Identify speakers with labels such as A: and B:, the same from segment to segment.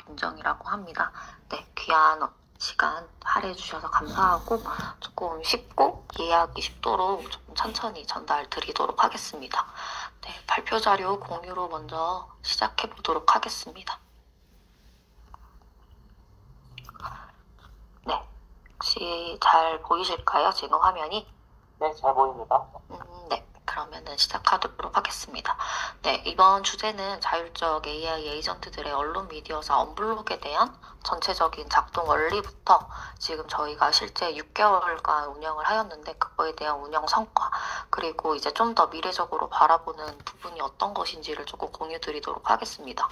A: 윤정이라고 합니다. 네, 귀한 시간 할애해 주셔서 감사하고 조금 쉽고 이해하기 쉽도록 조금 천천히 전달 드리도록 하겠습니다. 네, 발표 자료 공유로 먼저 시작해 보도록 하겠습니다. 네, 혹시 잘 보이실까요? 지금 화면이?
B: 네, 잘 보입니다.
A: 네, 그러면은 시작하도록 하겠습니다. 네, 이번 주제는 자율적 AI 에이전트들의 언론 미디어사 언블록에 대한 전체적인 작동 원리부터 지금 저희가 실제 6개월간 운영을 하였는데 그거에 대한 운영 성과, 그리고 이제 좀 더 미래적으로 바라보는 부분이 어떤 것인지를 조금 공유 드리도록 하겠습니다.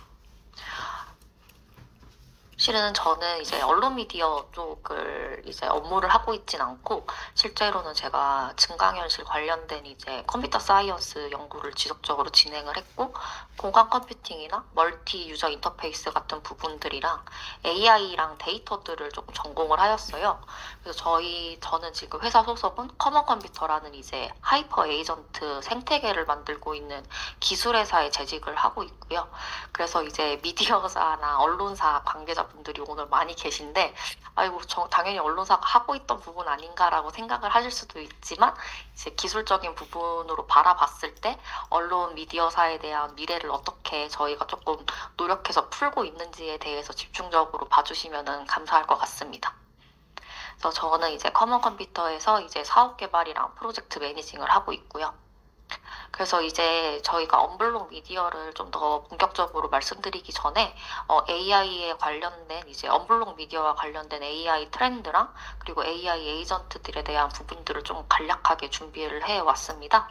A: 실은 저는 이제 언론 미디어 쪽을 이제 업무를 하고 있진 않고, 실제로는 제가 증강현실 관련된 이제 컴퓨터 사이언스 연구를 지속적으로 진행을 했고, 공간 컴퓨팅이나 멀티 유저 인터페이스 같은 부분들이랑 AI랑 데이터들을 조금 전공을 하였어요. 그래서 저는 지금 회사 소속은 커먼 컴퓨터라는 이제 하이퍼 에이전트 생태계를 만들고 있는 기술 회사에 재직을 하고 있고요. 그래서 이제 미디어사나 언론사 관계자분들이 오늘 많이 계신데, 아이고, 당연히 언론사가 하고 있던 부분 아닌가라고 생각을 하실 수도 있지만, 이제 기술적인 부분으로 바라봤을 때, 언론 미디어사에 대한 미래를 어떻게 저희가 조금 노력해서 풀고 있는지에 대해서 집중적으로 봐주시면 감사할 것 같습니다. 그래서 저는 이제 커먼 컴퓨터에서 이제 사업 개발이랑 프로젝트 매니징을 하고 있고요. 그래서 이제 저희가 언블록 미디어를 좀 더 본격적으로 말씀드리기 전에 AI에 관련된 이제 언블록 미디어와 관련된 AI 트렌드랑 그리고 AI 에이전트들에 대한 부분들을 좀 간략하게 준비를 해 왔습니다.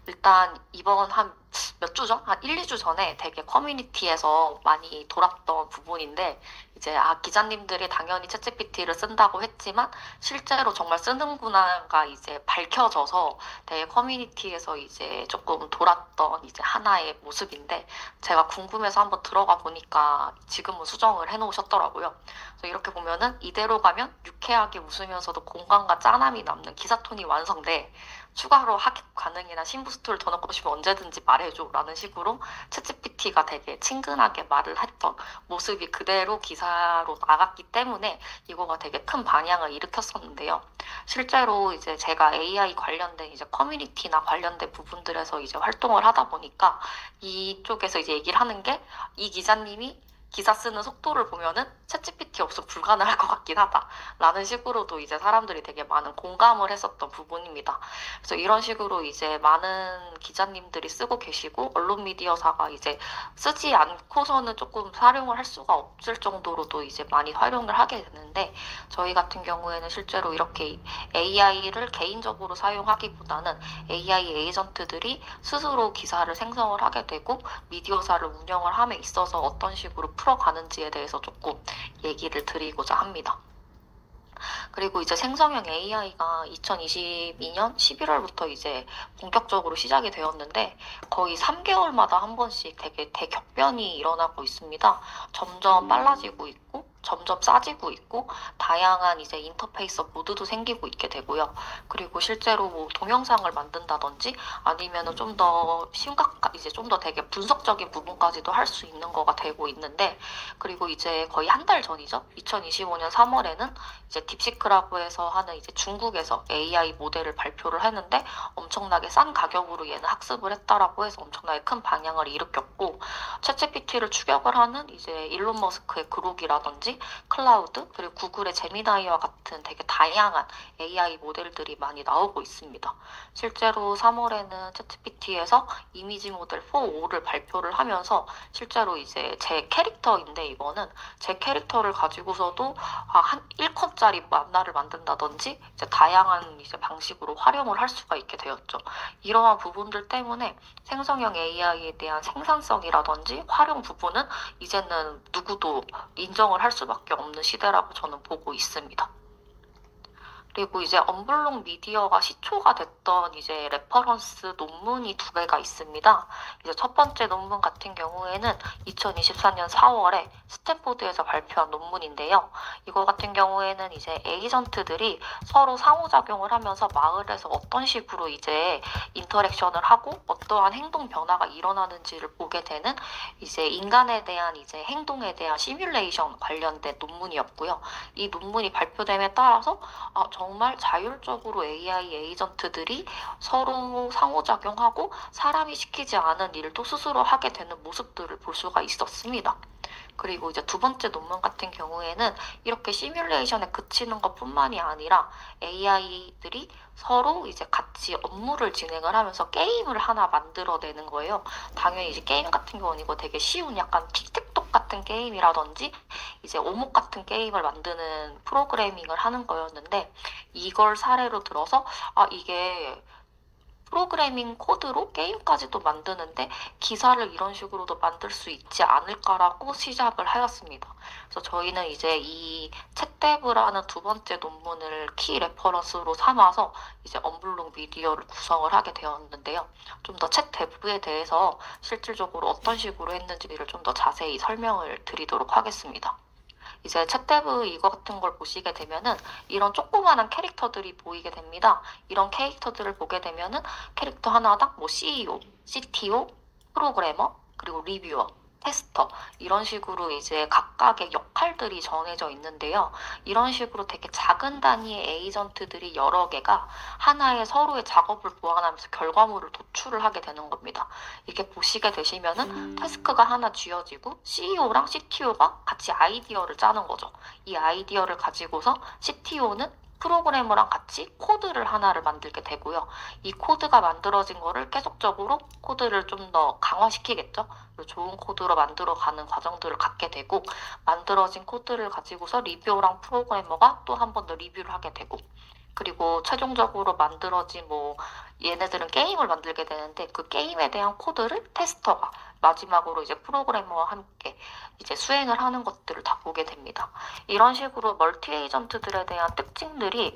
A: 일단 이번 한 몇 주 전? 한 1, 2주 전에 되게 커뮤니티에서 많이 돌았던 부분인데, 이제 기자님들이 당연히 챗GPT를 쓴다고 했지만 실제로 정말 쓰는구나가 이제 밝혀져서 되게 커뮤니티에서 이제 조금 돌았던 이제 하나의 모습인데, 제가 궁금해서 한번 들어가 보니까 지금은 수정을 해 놓으셨더라고요. 그래서 이렇게 보면은 이대로 가면 유쾌하게 웃으면서도 공감과 짠함이 남는 기사톤이 완성돼. 추가로 하객 가능이나 신부 스토리를 더 넣고 싶으면 언제든지 말해줘 라는 식으로 챗GPT가 되게 친근하게 말을 했던 모습이 그대로 기사로 나갔기 때문에 이거가 되게 큰 방향을 일으켰었는데요. 실제로 이제 제가 AI 관련된 이제 커뮤니티나 관련된 부분들에서 이제 활동을 하다 보니까 이쪽에서 이제 얘기를 하는 게, 이 기자님이 기사 쓰는 속도를 보면은 챗GPT 없으면 불가능할 것 같긴 하다 라는 식으로도 이제 사람들이 되게 많은 공감을 했었던 부분입니다. 그래서 이런 식으로 이제 많은 기자님들이 쓰고 계시고, 언론 미디어사가 이제 쓰지 않고서는 조금 활용을 할 수가 없을 정도로도 이제 많이 활용을 하게 되는데, 저희 같은 경우에는 실제로 이렇게 AI를 개인적으로 사용하기보다는 AI 에이전트들이 스스로 기사를 생성을 하게 되고 미디어사를 운영을 함에 있어서 어떤 식으로 풀어가는지에 대해서 조금 얘기를 드리고자 합니다. 그리고 이제 생성형 AI가 2022년 11월부터 이제 본격적으로 시작이 되었는데, 거의 3개월마다 한 번씩 되게 대격변이 일어나고 있습니다. 점점 빨라지고 있고, 점점 싸지고 있고, 다양한 이제 인터페이스 모드도 생기고 있게 되고요. 그리고 실제로 뭐 동영상을 만든다든지 아니면은 좀 더 이제 좀 더 되게 분석적인 부분까지도 할 수 있는 거가 되고 있는데, 그리고 이제 거의 한 달 전이죠. 2025년 3월에는 이제 딥시크라고 해서 하는 이제 중국에서 AI 모델을 발표를 했는데, 엄청나게 싼 가격으로 얘는 학습을 했다라고 해서 엄청나게 큰 방향을 일으켰고, 챗GPT를 추격을 하는 이제 일론 머스크의 그록이라든지 클라우드, 그리고 구글의 제미나이와 같은 되게 다양한 AI 모델들이 많이 나오고 있습니다. 실제로 3월에는 챗GPT에서 이미지 모델 4.5를 발표를 하면서, 실제로 이제 제 캐릭터인데 이거는 제 캐릭터를 가지고서도 한 1컷짜리 만화를 만든다든지 이제 다양한 이제 방식으로 활용을 할 수가 있게 되었죠. 이러한 부분들 때문에 생성형 AI에 대한 생산성이라든지 활용 부분은 이제는 누구도 인정을 할 수밖에 없는 시대라고 저는 보고 있습니다. 그리고 이제 언블록 미디어가 시초가 됐던 이제 레퍼런스 논문이 두 개가 있습니다. 이제 첫 번째 논문 같은 경우에는 2024년 4월에 스탠포드에서 발표한 논문인데요. 이거 같은 경우에는 이제 에이전트들이 서로 상호작용을 하면서 마을에서 어떤 식으로 이제 인터랙션을 하고 어떠한 행동 변화가 일어나는지를 보게 되는 이제 인간에 대한 이제 행동에 대한 시뮬레이션 관련된 논문이었고요. 이 논문이 발표됨에 따라서 정말 자율적으로 AI 에이전트들이 서로 상호작용하고 사람이 시키지 않은 일도 스스로 하게 되는 모습들을 볼 수가 있었습니다. 그리고 이제 두 번째 논문 같은 경우에는 이렇게 시뮬레이션에 그치는 것뿐만이 아니라 AI들이 서로 이제 같이 업무를 진행을 하면서 게임을 하나 만들어내는 거예요. 당연히 이제 게임 같은 경우는 이거 되게 쉬운 약간 틱택톡 같은 게임이라든지 이제 오목 같은 게임을 만드는 프로그래밍을 하는 거였는데 이걸 사례로 들어서 이게 프로그래밍 코드로 게임까지도 만드는데 기사를 이런 식으로도 만들 수 있지 않을까라고 시작을 하였습니다. 그래서 저희는 이제 이 챗데브라는 두 번째 논문을 키 레퍼런스로 삼아서 이제 언블록 미디어를 구성을 하게 되었는데요. 좀 더 챗데브에 대해서 실질적으로 어떤 식으로 했는지를 좀 더 자세히 설명을 드리도록 하겠습니다. 이제 챗데브 이거 같은 걸 보시게 되면은 이런 조그마한 캐릭터들이 보이게 됩니다. 이런 캐릭터들을 보게 되면은 캐릭터 하나당 뭐 CEO, CTO, 프로그래머, 그리고 리뷰어, 테스터 이런 식으로 이제 각각의 역할들이 정해져 있는데요. 이런 식으로 되게 작은 단위의 에이전트들이 여러 개가 하나의 서로의 작업을 보완하면서 결과물을 도출을 하게 되는 겁니다. 이렇게 보시게 되시면은 태스크가 하나 쥐어지고 CEO랑 CTO가 같이 아이디어를 짜는 거죠. 이 아이디어를 가지고서 CTO는 프로그래머랑 같이 코드를 하나를 만들게 되고요. 이 코드가 만들어진 거를 계속적으로 코드를 좀 더 강화시키겠죠. 좋은 코드로 만들어가는 과정들을 갖게 되고 만들어진 코드를 가지고서 리뷰어랑 프로그래머가 또 한 번 더 리뷰를 하게 되고 그리고 최종적으로 만들어진 뭐 얘네들은 게임을 만들게 되는데 그 게임에 대한 코드를 테스터가 마지막으로 이제 프로그래머와 함께 이제 수행을 하는 것들을 다 보게 됩니다. 이런 식으로 멀티 에이전트들에 대한 특징들이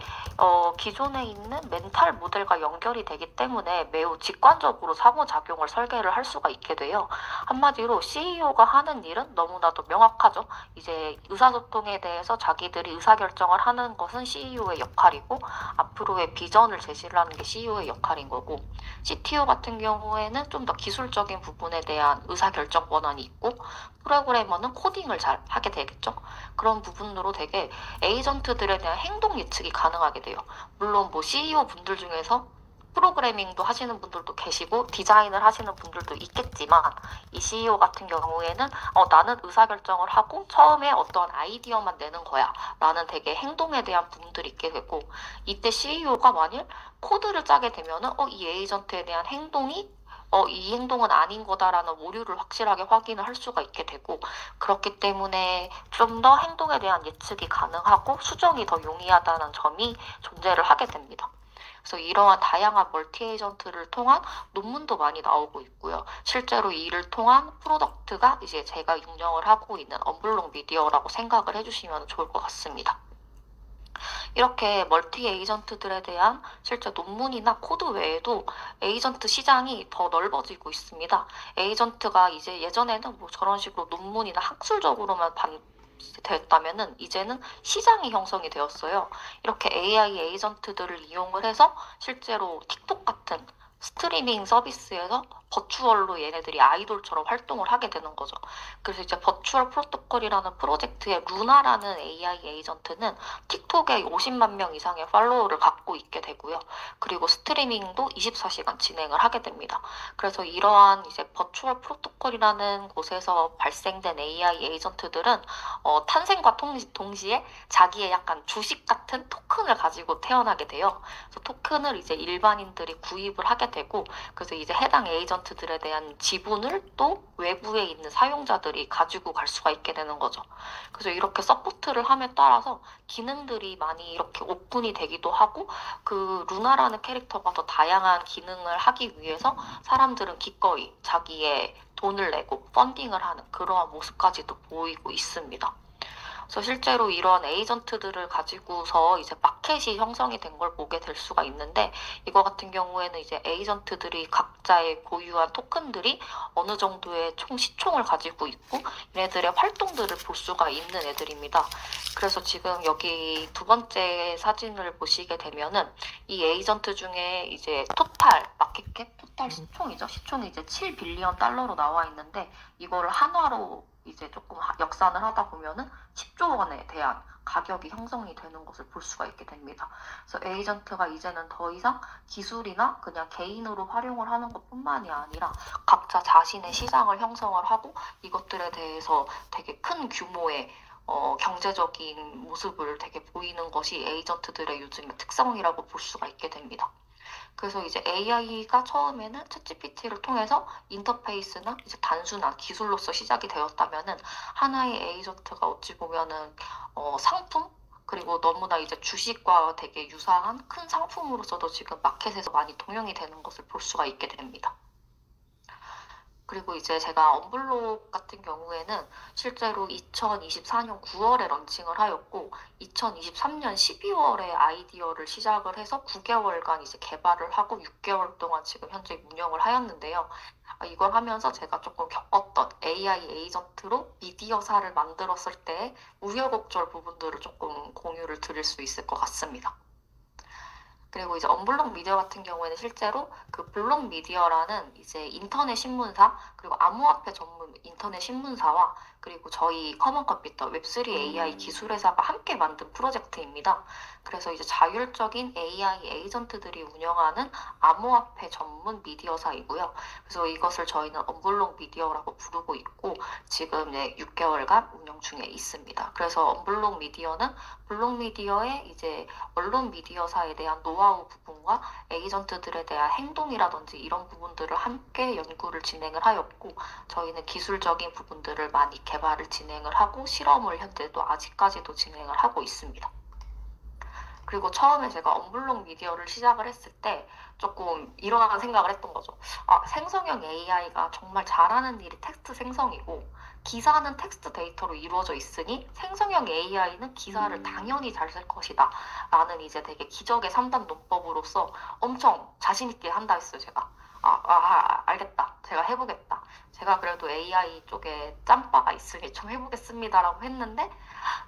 A: 기존에 있는 멘탈 모델과 연결이 되기 때문에 매우 직관적으로 상호작용을 설계를 할 수가 있게 돼요. 한마디로 CEO가 하는 일은 너무나도 명확하죠. 이제 의사소통에 대해서 자기들이 의사결정을 하는 것은 CEO의 역할이고 앞으로의 비전을 제시를 하는 게 CEO의 역할인 거고 CTO 같은 경우에는 좀 더 기술적인 부분에 대한 의사결정 권한이 있고 프로그래머는 코딩을 잘 하게 되겠죠. 그런 부분으로 되게 에이전트들에 대한 행동 예측이 가능하게 돼요. 물론 뭐 CEO 분들 중에서 프로그래밍도 하시는 분들도 계시고 디자인을 하시는 분들도 있겠지만 이 CEO 같은 경우에는 나는 의사결정을 하고 처음에 어떤 아이디어만 내는 거야 라는 되게 행동에 대한 부분들이 있게 되고 이때 CEO가 만일 코드를 짜게 되면은 이 에이전트에 대한 행동이 이 행동은 아닌 거다라는 오류를 확실하게 확인을 할 수가 있게 되고 그렇기 때문에 좀 더 행동에 대한 예측이 가능하고 수정이 더 용이하다는 점이 존재를 하게 됩니다. 그래서 이러한 다양한 멀티 에이전트를 통한 논문도 많이 나오고 있고요. 실제로 이를 통한 프로덕트가 이제 제가 운영을 하고 있는 언블록 미디어라고 생각을 해주시면 좋을 것 같습니다. 이렇게 멀티 에이전트들에 대한 실제 논문이나 코드 외에도 에이전트 시장이 더 넓어지고 있습니다. 에이전트가 이제 예전에는 뭐 저런 식으로 논문이나 학술적으로만 됐다면은 이제는 시장이 형성이 되었어요. 이렇게 AI 에이전트들을 이용을 해서 실제로 틱톡 같은 스트리밍 서비스에서 버추얼로 얘네들이 아이돌처럼 활동을 하게 되는 거죠. 그래서 이제 버추얼 프로토콜이라는 프로젝트의 루나라는 AI 에이전트는 틱톡에 50만 명 이상의 팔로워를 갖고 있게 되고요. 그리고 스트리밍도 24시간 진행을 하게 됩니다. 그래서 이러한 이제 버추얼 프로토콜이라는 곳에서 발생된 AI 에이전트들은 탄생과 동시에 자기의 약간 주식 같은 토큰을 가지고 태어나게 돼요. 그래서 토큰을 이제 일반인들이 구입을 하게 되고 그래서 이제 해당 에이전트들에 대한 지분을 또 외부에 있는 사용자들이 가지고 갈 수가 있게 되는 거죠. 그래서 이렇게 서포트를 함에 따라서 기능들이 많이 이렇게 오픈이 되기도 하고 그 루나라는 캐릭터가 더 다양한 기능을 하기 위해서 사람들은 기꺼이 자기의 돈을 내고 펀딩을 하는 그러한 모습까지도 보이고 있습니다. 그래서 실제로 이런 에이전트들을 가지고서 이제 마켓이 형성이 된 걸 보게 될 수가 있는데, 이거 같은 경우에는 이제 에이전트들이 각자의 고유한 토큰들이 어느 정도의 총 시총을 가지고 있고, 얘네들의 활동들을 볼 수가 있는 애들입니다. 그래서 지금 여기 두 번째 사진을 보시게 되면은 이 에이전트 중에 이제 토탈 마켓캡, 토탈 시총이죠. 시총이 이제 7빌리언 달러로 나와 있는데, 이거를 한화로 이제 조금 역산을 하다 보면은 10조 원에 대한 가격이 형성이 되는 것을 볼 수가 있게 됩니다. 그래서 에이전트가 이제는 더 이상 기술이나 그냥 개인으로 활용을 하는 것뿐만이 아니라 각자 자신의 시장을 형성을 하고 이것들에 대해서 되게 큰 규모의 경제적인 모습을 되게 보이는 것이 에이전트들의 요즘의 특성이라고 볼 수가 있게 됩니다. 그래서 이제 AI가 처음에는 챗GPT를 통해서 인터페이스나 이제 단순한 기술로서 시작이 되었다면은 하나의 에이전트가 어찌 보면은 상품 그리고 너무나 이제 주식과 되게 유사한 큰 상품으로서도 지금 마켓에서 많이 통용이 되는 것을 볼 수가 있게 됩니다. 그리고 이제 제가 언블록 같은 경우에는 실제로 2024년 9월에 런칭을 하였고 2023년 12월에 아이디어를 시작을 해서 9개월간 이제 개발을 하고 6개월 동안 지금 현재 운영을 하였는데요. 이걸 하면서 제가 조금 겪었던 AI 에이전트로 미디어사를 만들었을 때 우여곡절 부분들을 조금 공유를 드릴 수 있을 것 같습니다. 그리고 이제 언블록 미디어 같은 경우에는 실제로 그 블록 미디어라는 이제 인터넷 신문사 그리고 암호화폐 전문 인터넷 신문사와 그리고 저희 커먼 컴퓨터 웹3 AI 기술회사가 함께 만든 프로젝트입니다. 그래서 이제 자율적인 AI 에이전트들이 운영하는 암호화폐 전문 미디어사이고요. 그래서 이것을 저희는 언블록 미디어라고 부르고 있고 지금 6개월간 운영 중에 있습니다. 그래서 언블록 미디어는 블록 미디어의 이제 언론 미디어사에 대한 노하우 부분과 에이전트들에 대한 행동이라든지 이런 부분들을 함께 연구를 진행을 하였고 저희는 기술적인 부분들을 많이 개발을 진행을 하고 실험을 현재도 아직까지도 진행을 하고 있습니다. 그리고 처음에 제가 언블록 미디어를 시작을 했을 때 조금 이런 생각을 했던 거죠. 생성형 AI가 정말 잘하는 일이 텍스트 생성이고 기사는 텍스트 데이터로 이루어져 있으니 생성형 AI는 기사를 당연히 잘 쓸 것이다. 라는 이제 되게 기적의 3단 논법으로서 엄청 자신있게 한다 했어요, 제가. 알겠다. 제가 해보겠다. 제가 그래도 AI 쪽에 짬바가 있으니 좀 해보겠습니다라고 했는데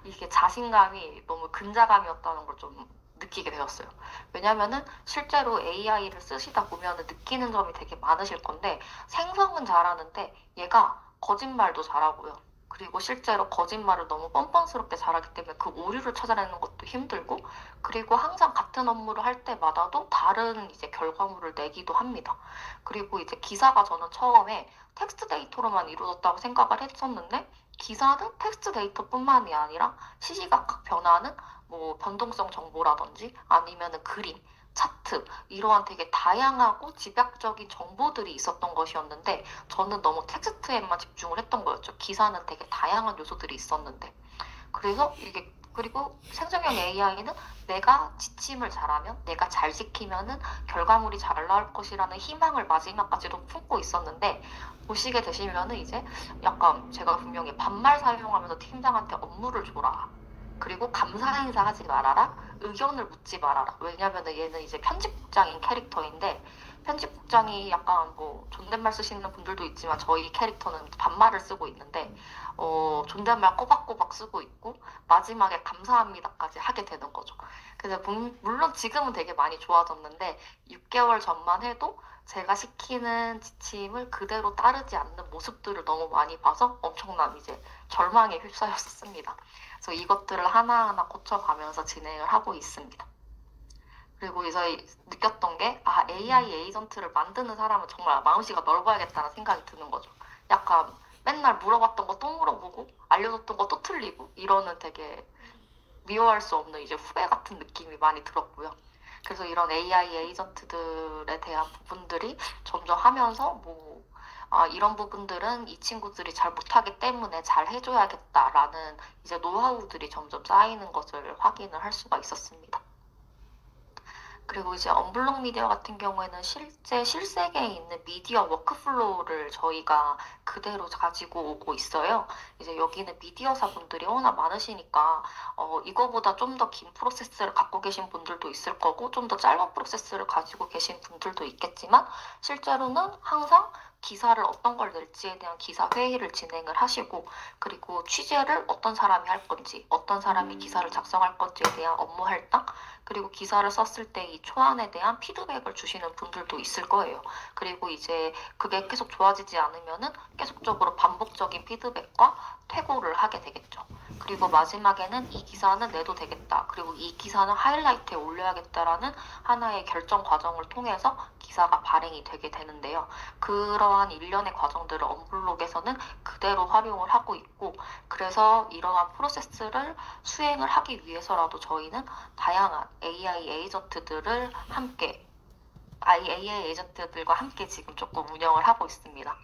A: 이게 자신감이 너무 근자감이었다는 걸 좀 느끼게 되었어요. 왜냐면은 실제로 AI를 쓰시다 보면 느끼는 점이 되게 많으실 건데 생성은 잘하는데 얘가 거짓말도 잘하고요. 그리고 실제로 거짓말을 너무 뻔뻔스럽게 잘하기 때문에 그 오류를 찾아내는 것도 힘들고 그리고 항상 같은 업무를 할 때마다도 다른 이제 결과물을 내기도 합니다. 그리고 이제 기사가 저는 처음에 텍스트 데이터로만 이루어졌다고 생각을 했었는데 기사는 텍스트 데이터뿐만이 아니라 시시각각 변하는 뭐 변동성 정보라든지 아니면은 그림, 차트 이러한 되게 다양하고 집약적인 정보들이 있었던 것이었는데 저는 너무 텍스트에만 집중을 했던 거였죠. 기사는 되게 다양한 요소들이 있었는데 그리고 생성형 AI는 내가 지침을 잘하면 내가 잘 지키면은 결과물이 잘 나올 것이라는 희망을 마지막까지도 품고 있었는데 보시게 되시면은 이제 약간 제가 분명히 반말 사용하면서 팀장한테 업무를 줘라. 그리고 감사 인사 하지 말아라. 의견을 묻지 말아라. 왜냐면은 얘는 이제 편집국장인 캐릭터인데 편집국장이 약간 뭐 존댓말 쓰시는 분들도 있지만 저희 캐릭터는 반말을 쓰고 있는데 존댓말 꼬박꼬박 쓰고 있고 마지막에 감사합니다까지 하게 되는 거죠. 그래서 물론 지금은 되게 많이 좋아졌는데 6개월 전만 해도 제가 시키는 지침을 그대로 따르지 않는 모습들을 너무 많이 봐서 엄청난 이제 절망에 휩싸였었습니다. 그래서 이것들을 하나하나 고쳐가면서 진행을 하고 있습니다. 그리고 이제 느꼈던 게, AI 에이전트를 만드는 사람은 정말 마음씨가 넓어야겠다는 생각이 드는 거죠. 약간 맨날 물어봤던 거 또 물어보고, 알려줬던 거 또 틀리고, 이러는 되게 미워할 수 없는 이제 후배 같은 느낌이 많이 들었고요. 그래서 이런 AI 에이전트들에 대한 부분들이 점점 하면서 이런 부분들은 이 친구들이 잘 못하기 때문에 잘 해줘야겠다라는 이제 노하우들이 점점 쌓이는 것을 확인을 할 수가 있었습니다. 그리고 이제 언블록 미디어 같은 경우에는 실제 실세계에 있는 미디어 워크플로우를 저희가 그대로 가지고 오고 있어요. 이제 여기는 미디어사 분들이 워낙 많으시니까 이거보다 좀 더 긴 프로세스를 갖고 계신 분들도 있을 거고 좀 더 짧은 프로세스를 가지고 계신 분들도 있겠지만 실제로는 항상 기사를 어떤 걸 낼지에 대한 기사 회의를 진행을 하시고 그리고 취재를 어떤 사람이 할 건지 어떤 사람이 기사를 작성할 건지에 대한 업무 할당 그리고 기사를 썼을 때 이 초안에 대한 피드백을 주시는 분들도 있을 거예요. 그리고 이제 그게 계속 좋아지지 않으면은 계속적으로 반복적인 피드백과 퇴고를 하게 되겠죠. 그리고 마지막에는 이 기사는 내도 되겠다. 그리고 이 기사는 하이라이트에 올려야겠다라는 하나의 결정 과정을 통해서 기사가 발행이 되게 되는데요. 그러한 일련의 과정들을 언블록에서는 그대로 활용을 하고 있고 그래서 이러한 프로세스를 수행을 하기 위해서라도 저희는 다양한 AI 에이전트들과 함께 지금 조금 운영을 하고 있습니다.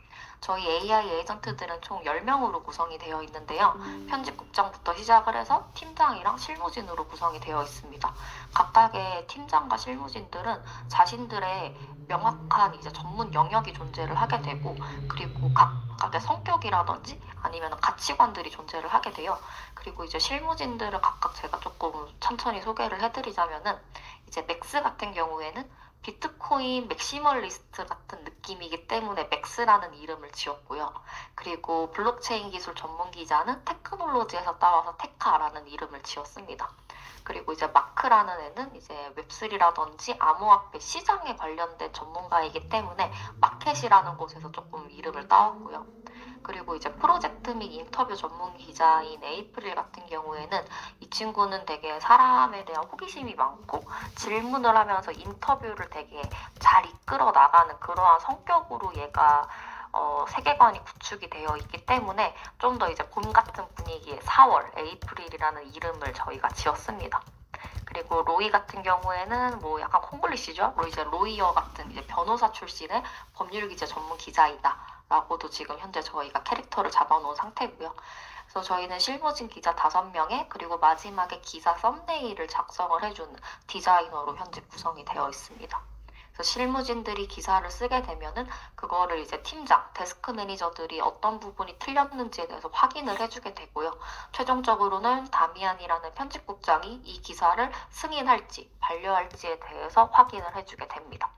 A: 저희 AI 에이전트들은 총 10명으로 구성이 되어 있는데요. 편집국장부터 시작을 해서 팀장이랑 실무진으로 구성이 되어 있습니다. 각각의 팀장과 실무진들은 자신들의 명확한 이제 전문 영역이 존재를 하게 되고, 그리고 각각의 성격이라든지 아니면 가치관들이 존재를 하게 돼요. 그리고 이제 실무진들을 각각 제가 조금 천천히 소개를 해드리자면은, 이제 맥스 같은 경우에는 비트코인 맥시멀리스트 같은 느낌이기 때문에 맥스라는 이름을 지었고요. 그리고 블록체인 기술 전문 기자는 테크놀로지에서 따와서 테카라는 이름을 지었습니다. 그리고 이제 마크라는 애는 이제 웹3라든지 암호화폐 시장에 관련된 전문가이기 때문에 마켓이라는 곳에서 조금 이름을 따왔고요. 그리고 이제 프로젝트 및 인터뷰 전문 기자인 에이프릴 같은 경우에는 이 친구는 되게 사람에 대한 호기심이 많고 질문을 하면서 인터뷰를 되게 잘 이끌어 나가는 그러한 성격으로 얘가 세계관이 구축이 되어 있기 때문에 좀 더 이제 봄 같은 분위기의 4월, 에이프릴이라는 이름을 저희가 지었습니다. 그리고 로이 같은 경우에는 뭐 약간 콩글리시죠? 이제 로이어 같은 이제 변호사 출신의 법률 기자 전문 기자이다. 라고도 지금 현재 저희가 캐릭터를 잡아놓은 상태고요. 그래서 저희는 실무진 기자 5명에 그리고 마지막에 기사 썸네일을 작성을 해주는 디자이너로 현재 구성이 되어 있습니다. 그래서 실무진들이 기사를 쓰게 되면은 그거를 이제 팀장, 데스크 매니저들이 어떤 부분이 틀렸는지에 대해서 확인을 해주게 되고요. 최종적으로는 다미안이라는 편집국장이 이 기사를 승인할지 반려할지에 대해서 확인을 해주게 됩니다.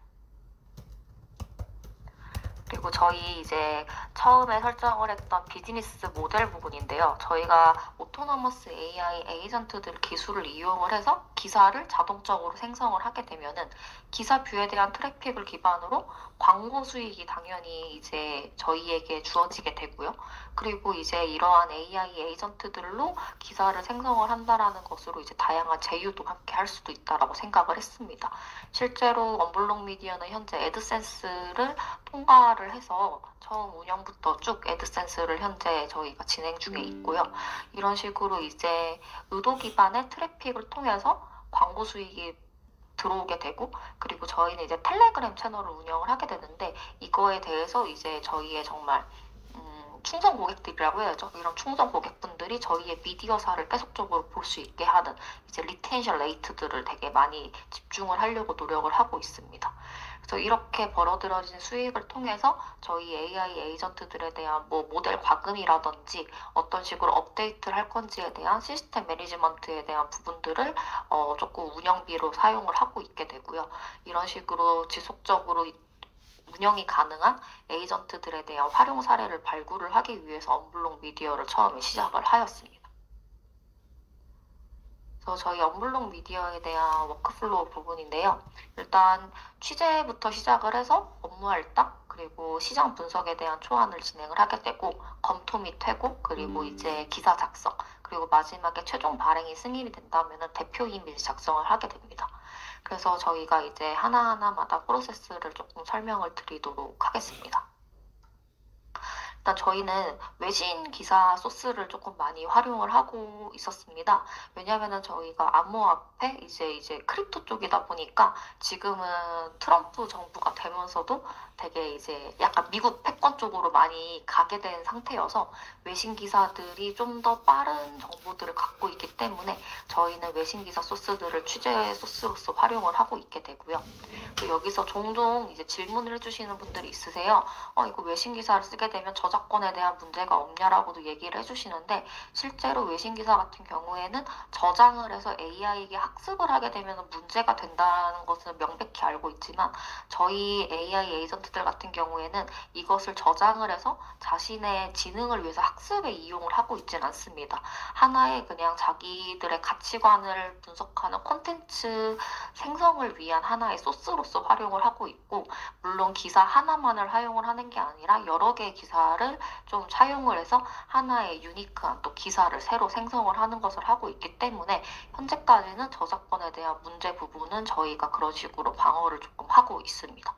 A: 그리고 저희 이제 처음에 설정을 했던 비즈니스 모델 부분인데요. 저희가 오토노머스 AI 에이전트들 기술을 이용을 해서 기사를 자동적으로 생성을 하게 되면은 기사 뷰에 대한 트래픽을 기반으로 광고 수익이 당연히 이제 저희에게 주어지게 되고요. 그리고 이제 이러한 AI 에이전트들로 기사를 생성을 한다라는 것으로 이제 다양한 제휴도 함께 할 수도 있다라고 생각을 했습니다. 실제로 언블록 미디어는 현재 애드센스를 통과를 해서 처음 운영부터 쭉 애드센스를 현재 저희가 진행 중에 있고요. 이런 식으로 이제 의도 기반의 트래픽을 통해서 광고 수익이 들어오게 되고 그리고 저희는 이제 텔레그램 채널을 운영을 하게 되는데 이거에 대해서 이제 저희의 정말 충성 고객들이라고 해야죠. 이런 충성 고객분들이 저희의 미디어사를 계속적으로 볼 수 있게 하는 이제 리텐션 레이트들을 되게 많이 집중을 하려고 노력을 하고 있습니다. 그래서 이렇게 벌어들여진 수익을 통해서 저희 AI 에이전트들에 대한 뭐 모델 과금이라든지 어떤 식으로 업데이트를 할 건지에 대한 시스템 매니지먼트에 대한 부분들을 조금 운영비로 사용을 하고 있게 되고요. 이런 식으로 지속적으로 운영이 가능한 에이전트들에 대한 활용 사례를 발굴을 하기 위해서 언블록 미디어를 처음에 시작을 하였습니다. 그래서 저희 언블록 미디어에 대한 워크플로우 부분인데요. 일단 취재부터 시작을 해서 업무 할당, 그리고 시장 분석에 대한 초안을 진행을 하게 되고 검토 및 퇴고, 그리고 이제 기사 작성, 그리고 마지막에 최종 발행이 승인이 된다면 대표 이미지 작성을 하게 됩니다. 그래서 저희가 이제 하나하나마다 프로세스를 조금 설명을 드리도록 하겠습니다. 일단 저희는 외신 기사 소스를 조금 많이 활용을 하고 있었습니다. 왜냐하면은 저희가 암호화폐 이제 크립토 쪽이다 보니까 지금은 트럼프 정부가 되면서도 되게 이제 약간 미국 패권 쪽으로 많이 가게 된 상태여서 외신 기사들이 좀 더 빠른 정보들을 갖고 있기 때문에 저희는 외신 기사 소스들을 취재 소스로서 활용을 하고 있게 되고요. 또 여기서 종종 이제 질문을 해주시는 분들이 있으세요. 이거 외신 기사를 쓰게 되면 저작권에 대한 문제가 없냐라고도 얘기를 해주시는데 실제로 외신 기사 같은 경우에는 저장을 해서 AI에게 학습을 하게 되면 문제가 된다는 것은 명백히 알고 있지만 저희 AI 에이전트들 같은 경우에는 이것을 저장을 해서 자신의 지능을 위해서 학습에 이용을 하고 있지는 않습니다. 하나의 그냥 자기들의 가치관을 분석하는 콘텐츠 생성을 위한 하나의 소스로서 활용을 하고 있고 물론 기사 하나만을 활용을 하는 게 아니라 여러 개의 기사를 좀 차용을 해서 하나의 유니크한 또 기사를 새로 생성을 하는 것을 하고 있기 때문에 현재까지는 저작권에 대한 문제 부분은 저희가 그런 식으로 방어를 조금 하고 있습니다.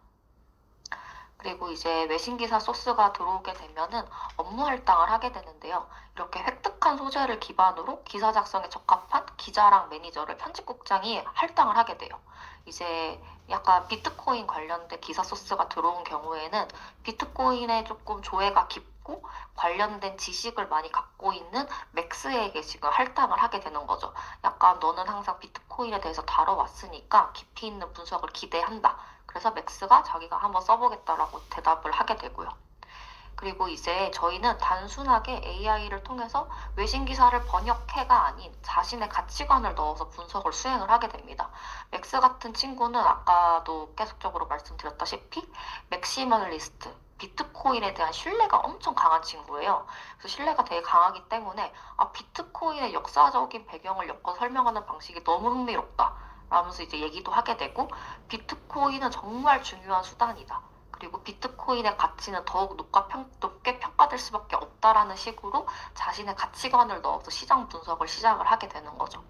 A: 그리고 이제 외신 기사 소스가 들어오게 되면은 업무 할당을 하게 되는데요. 이렇게 획득한 소재를 기반으로 기사 작성에 적합한 기자랑 매니저를 편집국장이 할당을 하게 돼요. 이제 약간 비트코인 관련된 기사 소스가 들어온 경우에는 비트코인에 조금 조회가 깊고 관련된 지식을 많이 갖고 있는 맥스에게 지금 할당을 하게 되는 거죠. 약간 너는 항상 비트코인에 대해서 다뤄왔으니까 깊이 있는 분석을 기대한다. 그래서 맥스가 자기가 한번 써보겠다라고 대답을 하게 되고요. 그리고 이제 저희는 단순하게 AI를 통해서 외신 기사를 번역해가 아닌 자신의 가치관을 넣어서 분석을 수행을 하게 됩니다. 맥스 같은 친구는 아까도 계속적으로 말씀드렸다시피 맥시멀리스트, 비트코인에 대한 신뢰가 엄청 강한 친구예요. 그래서 신뢰가 되게 강하기 때문에 비트코인의 역사적인 배경을 엮어 설명하는 방식이 너무 흥미롭다. 라면서 이제 얘기도 하게 되고 비트코인은 정말 중요한 수단이다. 그리고 비트코인의 가치는 더욱 높게 평가될 수밖에 없다라는 식으로 자신의 가치관을 넣어서 시장 분석을 시작을 하게 되는 거죠.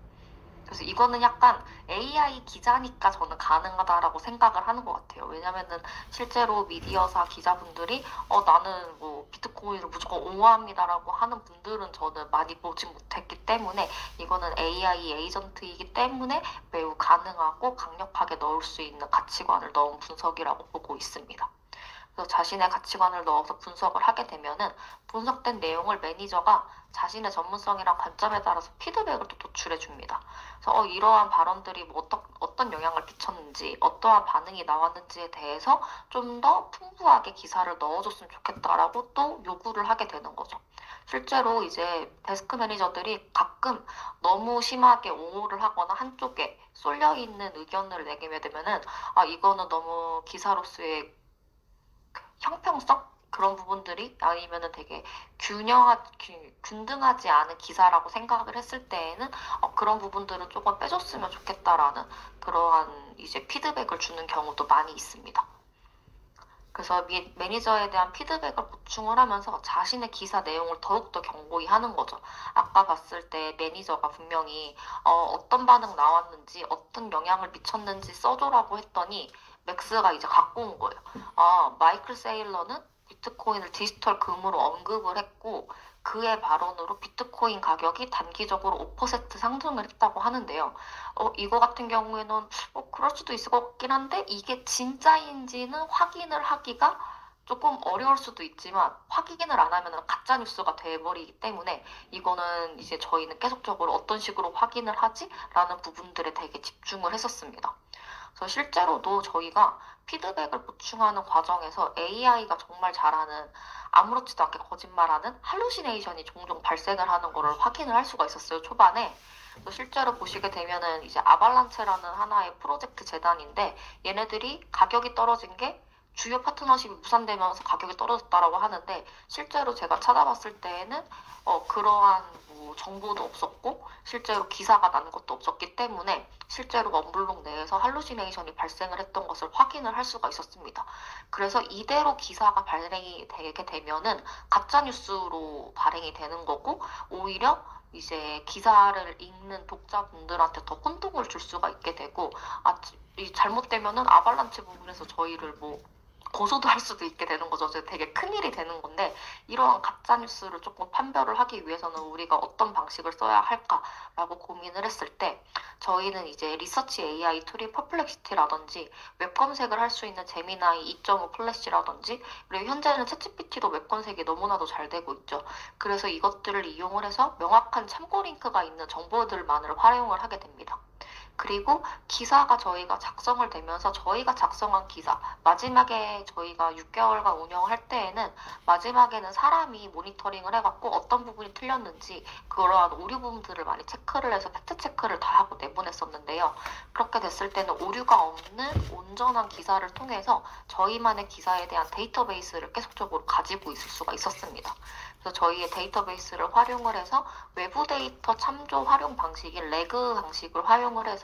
A: 그래서 이거는 약간 AI 기자니까 저는 가능하다라고 생각을 하는 것 같아요. 왜냐면은 실제로 미디어사 기자분들이 나는 뭐 비트코인을 무조건 옹호합니다라고 하는 분들은 저는 많이 보지 못했기 때문에 이거는 AI 에이전트이기 때문에 매우 가능하고 강력하게 넣을 수 있는 가치관을 넣은 분석이라고 보고 있습니다. 그래서 자신의 가치관을 넣어서 분석을 하게 되면은 분석된 내용을 매니저가 자신의 전문성이랑 관점에 따라서 피드백을 또 도출해 줍니다. 그래서 이러한 발언들이 뭐 어떤 영향을 미쳤는지, 어떠한 반응이 나왔는지에 대해서 좀 더 풍부하게 기사를 넣어줬으면 좋겠다라고 또 요구를 하게 되는 거죠. 실제로 이제 데스크 매니저들이 가끔 너무 심하게 옹호를 하거나 한쪽에 쏠려 있는 의견을 내게 되면은 이거는 너무 기사로서의 형평성? 그런 부분들이 아니면은 되게 균등하지 않은 기사라고 생각을 했을 때에는 그런 부분들은 조금 빼줬으면 좋겠다라는 그러한 이제 피드백을 주는 경우도 많이 있습니다. 그래서 매니저에 대한 피드백을 보충을 하면서 자신의 기사 내용을 더욱더 견고히 하는 거죠. 아까 봤을 때 매니저가 분명히 어떤 반응 나왔는지 어떤 영향을 미쳤는지 써줘라고 했더니 맥스가 이제 갖고 온 거예요. 마이클 세일러는 비트코인을 디지털 금으로 언급을 했고 그의 발언으로 비트코인 가격이 단기적으로 5% 상승을 했다고 하는데요. 이거 같은 경우에는 그럴 수도 있을 것 같긴 한데 이게 진짜인지는 확인을 하기가 조금 어려울 수도 있지만 확인을 안 하면 가짜 뉴스가 돼버리기 때문에 이거는 이제 저희는 계속적으로 어떤 식으로 확인을 하지? 라는 부분들에 되게 집중을 했었습니다. 그래서 실제로도 저희가 피드백을 보충하는 과정에서 AI가 정말 잘하는 아무렇지도 않게 거짓말하는 할루시네이션이 종종 발생을 하는 거를 확인을 할 수가 있었어요, 초반에. 실제로 보시게 되면은 이제 아발란체라는 하나의 프로젝트 재단인데 얘네들이 가격이 떨어진 게 주요 파트너십이 무산되면서 가격이 떨어졌다라고 하는데 실제로 제가 찾아봤을 때에는 그러한 뭐 정보도 없었고 실제로 기사가 나는 것도 없었기 때문에 실제로 원블록 내에서 할루시네이션이 발생을 했던 것을 확인을 할 수가 있었습니다. 그래서 이대로 기사가 발행이 되게 되면은 가짜뉴스로 발행이 되는 거고 오히려 이제 기사를 읽는 독자분들한테 더 혼동을 줄 수가 있게 되고 이 잘못되면은 아발란체 부분에서 저희를 뭐 고소도 할 수도 있게 되는 거죠. 이제 되게 큰일이 되는 건데 이러한 가짜 뉴스를 조금 판별을 하기 위해서는 우리가 어떤 방식을 써야 할까라고 고민을 했을 때 저희는 이제 리서치 AI 툴이 퍼플렉시티라든지 웹 검색을 할 수 있는 제미나이 2.5 플래시라든지 그리고 현재는 챗GPT도 웹 검색이 너무나도 잘 되고 있죠. 그래서 이것들을 이용을 해서 명확한 참고 링크가 있는 정보들만을 활용을 하게 됩니다. 그리고 기사가 저희가 작성을 되면서 저희가 작성한 기사, 마지막에 저희가 6개월간 운영을 할 때에는 마지막에는 사람이 모니터링을 해갖고 어떤 부분이 틀렸는지 그러한 오류 부분들을 많이 체크를 해서 팩트 체크를 다 하고 내보냈었는데요. 그렇게 됐을 때는 오류가 없는 온전한 기사를 통해서 저희만의 기사에 대한 데이터베이스를 계속적으로 가지고 있을 수가 있었습니다. 그래서 저희의 데이터베이스를 활용을 해서 외부 데이터 참조 활용 방식인 레그 방식을 활용을 해서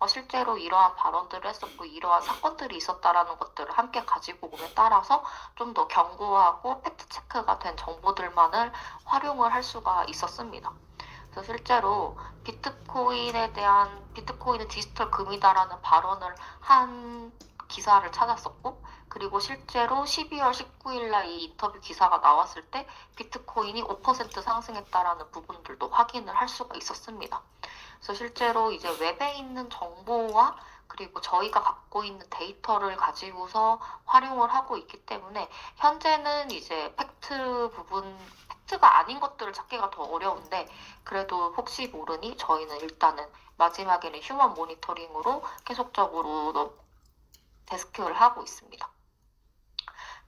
A: 실제로 이러한 발언들을 했었고 이러한 사건들이 있었다라는 것들을 함께 가지고 오에 따라서 좀 더 견고하고 팩트체크가 된 정보들만을 활용을 할 수가 있었습니다. 그래서 실제로 비트코인은 디지털 금이다라는 발언을 한 기사를 찾았었고 그리고 실제로 12월 19일 날 이 인터뷰 기사가 나왔을 때 비트코인이 5% 상승했다라는 부분들도 확인을 할 수가 있었습니다. 그래서 실제로 이제 웹에 있는 정보와 그리고 저희가 갖고 있는 데이터를 가지고서 활용을 하고 있기 때문에 현재는 이제 팩트가 아닌 것들을 찾기가 더 어려운데 그래도 혹시 모르니 저희는 일단은 마지막에는 휴먼 모니터링으로 계속적으로 데스크를 하고 있습니다.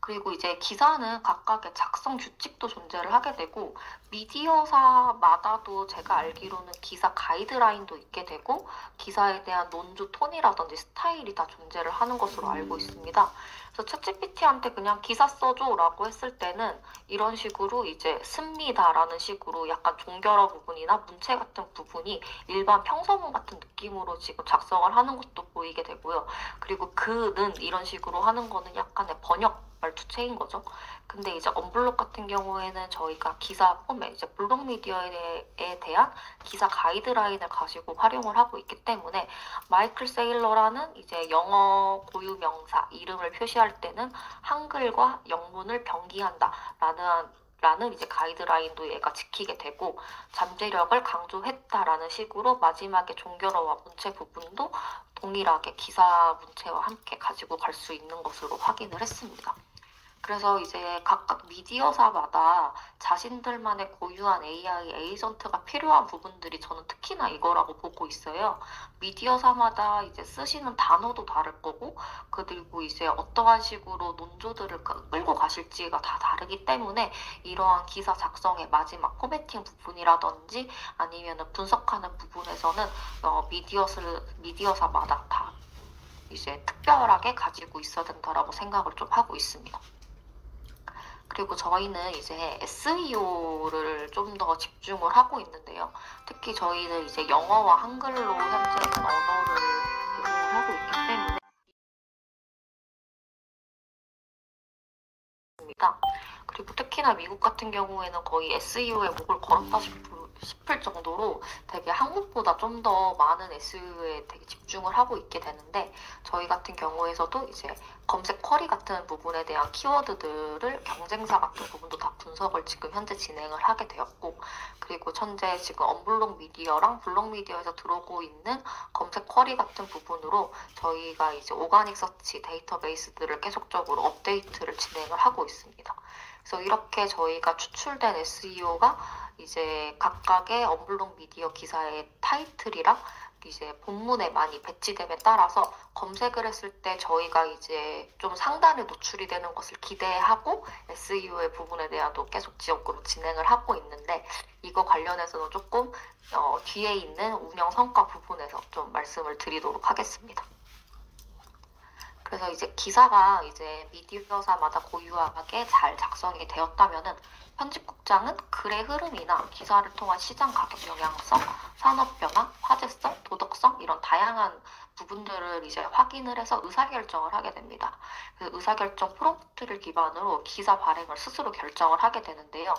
A: 그리고 이제 기사는 각각의 작성 규칙도 존재를 하게 되고 미디어사마다도 제가 알기로는 기사 가이드라인도 있게 되고 기사에 대한 논조 톤이라든지 스타일이 다 존재를 하는 것으로 알고 있습니다. 그래서 챗GPT한테 그냥 기사 써줘라고 했을 때는 이런 식으로 이제 씁니다라는 식으로 약간 종결어 부분이나 문체 같은 부분이 일반 평서문 같은 느낌으로 지금 작성을 하는 것도 보이게 되고요. 그리고 그는 이런 식으로 하는 거는 약간의 번역 말투체인 거죠. 근데 이제 언블록 같은 경우에는 저희가 기사 포맷, 이제 블록 미디어에 대한 기사 가이드라인을 가지고 활용을 하고 있기 때문에 마이클 세일러라는 이제 영어 고유 명사 이름을 표시할 때는 한글과 영문을 병기한다라는 이제 가이드라인도 얘가 지키게 되고 잠재력을 강조했다라는 식으로 마지막에 종결어와 문체 부분도 동일하게 기사 문체와 함께 가지고 갈 수 있는 것으로 확인을 했습니다. 그래서 이제 각각 미디어사마다 자신들만의 고유한 AI 에이전트가 필요한 부분들이 저는 특히나 이거라고 보고 있어요. 미디어사마다 이제 쓰시는 단어도 다를 거고, 그리고 이제 어떠한 식으로 논조들을 끌고 가실지가 다 다르기 때문에 이러한 기사 작성의 마지막 포매팅 부분이라든지 아니면 분석하는 부분에서는 미디어사마다 다 이제 특별하게 가지고 있어야 된다라고 생각을 좀 하고 있습니다. 그리고 저희는 이제 SEO를 좀 더 집중을 하고 있는데요. 특히 저희는 이제 영어와 한글로 현재는 언어를 제공을 하고 있기 때문에 그리고 특히나 미국 같은 경우에는 거의 SEO에 목을 걸었다 싶을 정도로 되게 한국보다 좀 더 많은 SEO에 되게 집중을 하고 있게 되는데 저희 같은 경우에서도 이제 검색 쿼리 같은 부분에 대한 키워드들을 경쟁사 같은 부분도 다 분석을 지금 현재 진행을 하게 되었고 그리고 현재 지금 언블록 미디어랑 블록 미디어에서 들어오고 있는 검색 쿼리 같은 부분으로 저희가 이제 오가닉 서치 데이터베이스들을 계속적으로 업데이트를 진행을 하고 있습니다. 그래서 이렇게 저희가 추출된 SEO가 이제 각각의 언블록 미디어 기사의 타이틀이랑 이제 본문에 많이 배치됨에 따라서 검색을 했을 때 저희가 이제 좀 상단에 노출이 되는 것을 기대하고 SEO의 부분에 대한도 계속 지역으로 진행을 하고 있는데 이거 관련해서는 조금 뒤에 있는 운영 성과 부분에서 좀 말씀을 드리도록 하겠습니다. 그래서 이제 기사가 이제 미디어사마다 고유하게 잘 작성이 되었다면은 편집국장은 글의 흐름이나 기사를 통한 시장 가격 영향성, 산업 변화, 화제성, 도덕성 이런 다양한 부분들을 이제 확인을 해서 의사결정을 하게 됩니다. 그 의사결정 프롬프트를 기반으로 기사 발행을 스스로 결정을 하게 되는데요.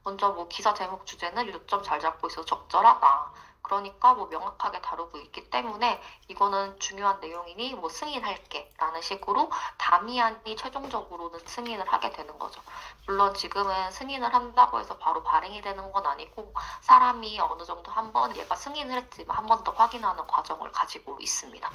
A: 먼저 뭐 기사 제목 주제는 요점 잘 잡고 있어서 적절하다. 그러니까 뭐 명확하게 다루고 있기 때문에 이거는 중요한 내용이니 뭐 승인할게 라는 식으로 다미안이 최종적으로는 승인을 하게 되는 거죠. 물론 지금은 승인을 한다고 해서 바로 발행이 되는 건 아니고 사람이 어느 정도 한번 얘가 승인을 했지만 한 번 더 확인하는 과정을 가지고 있습니다.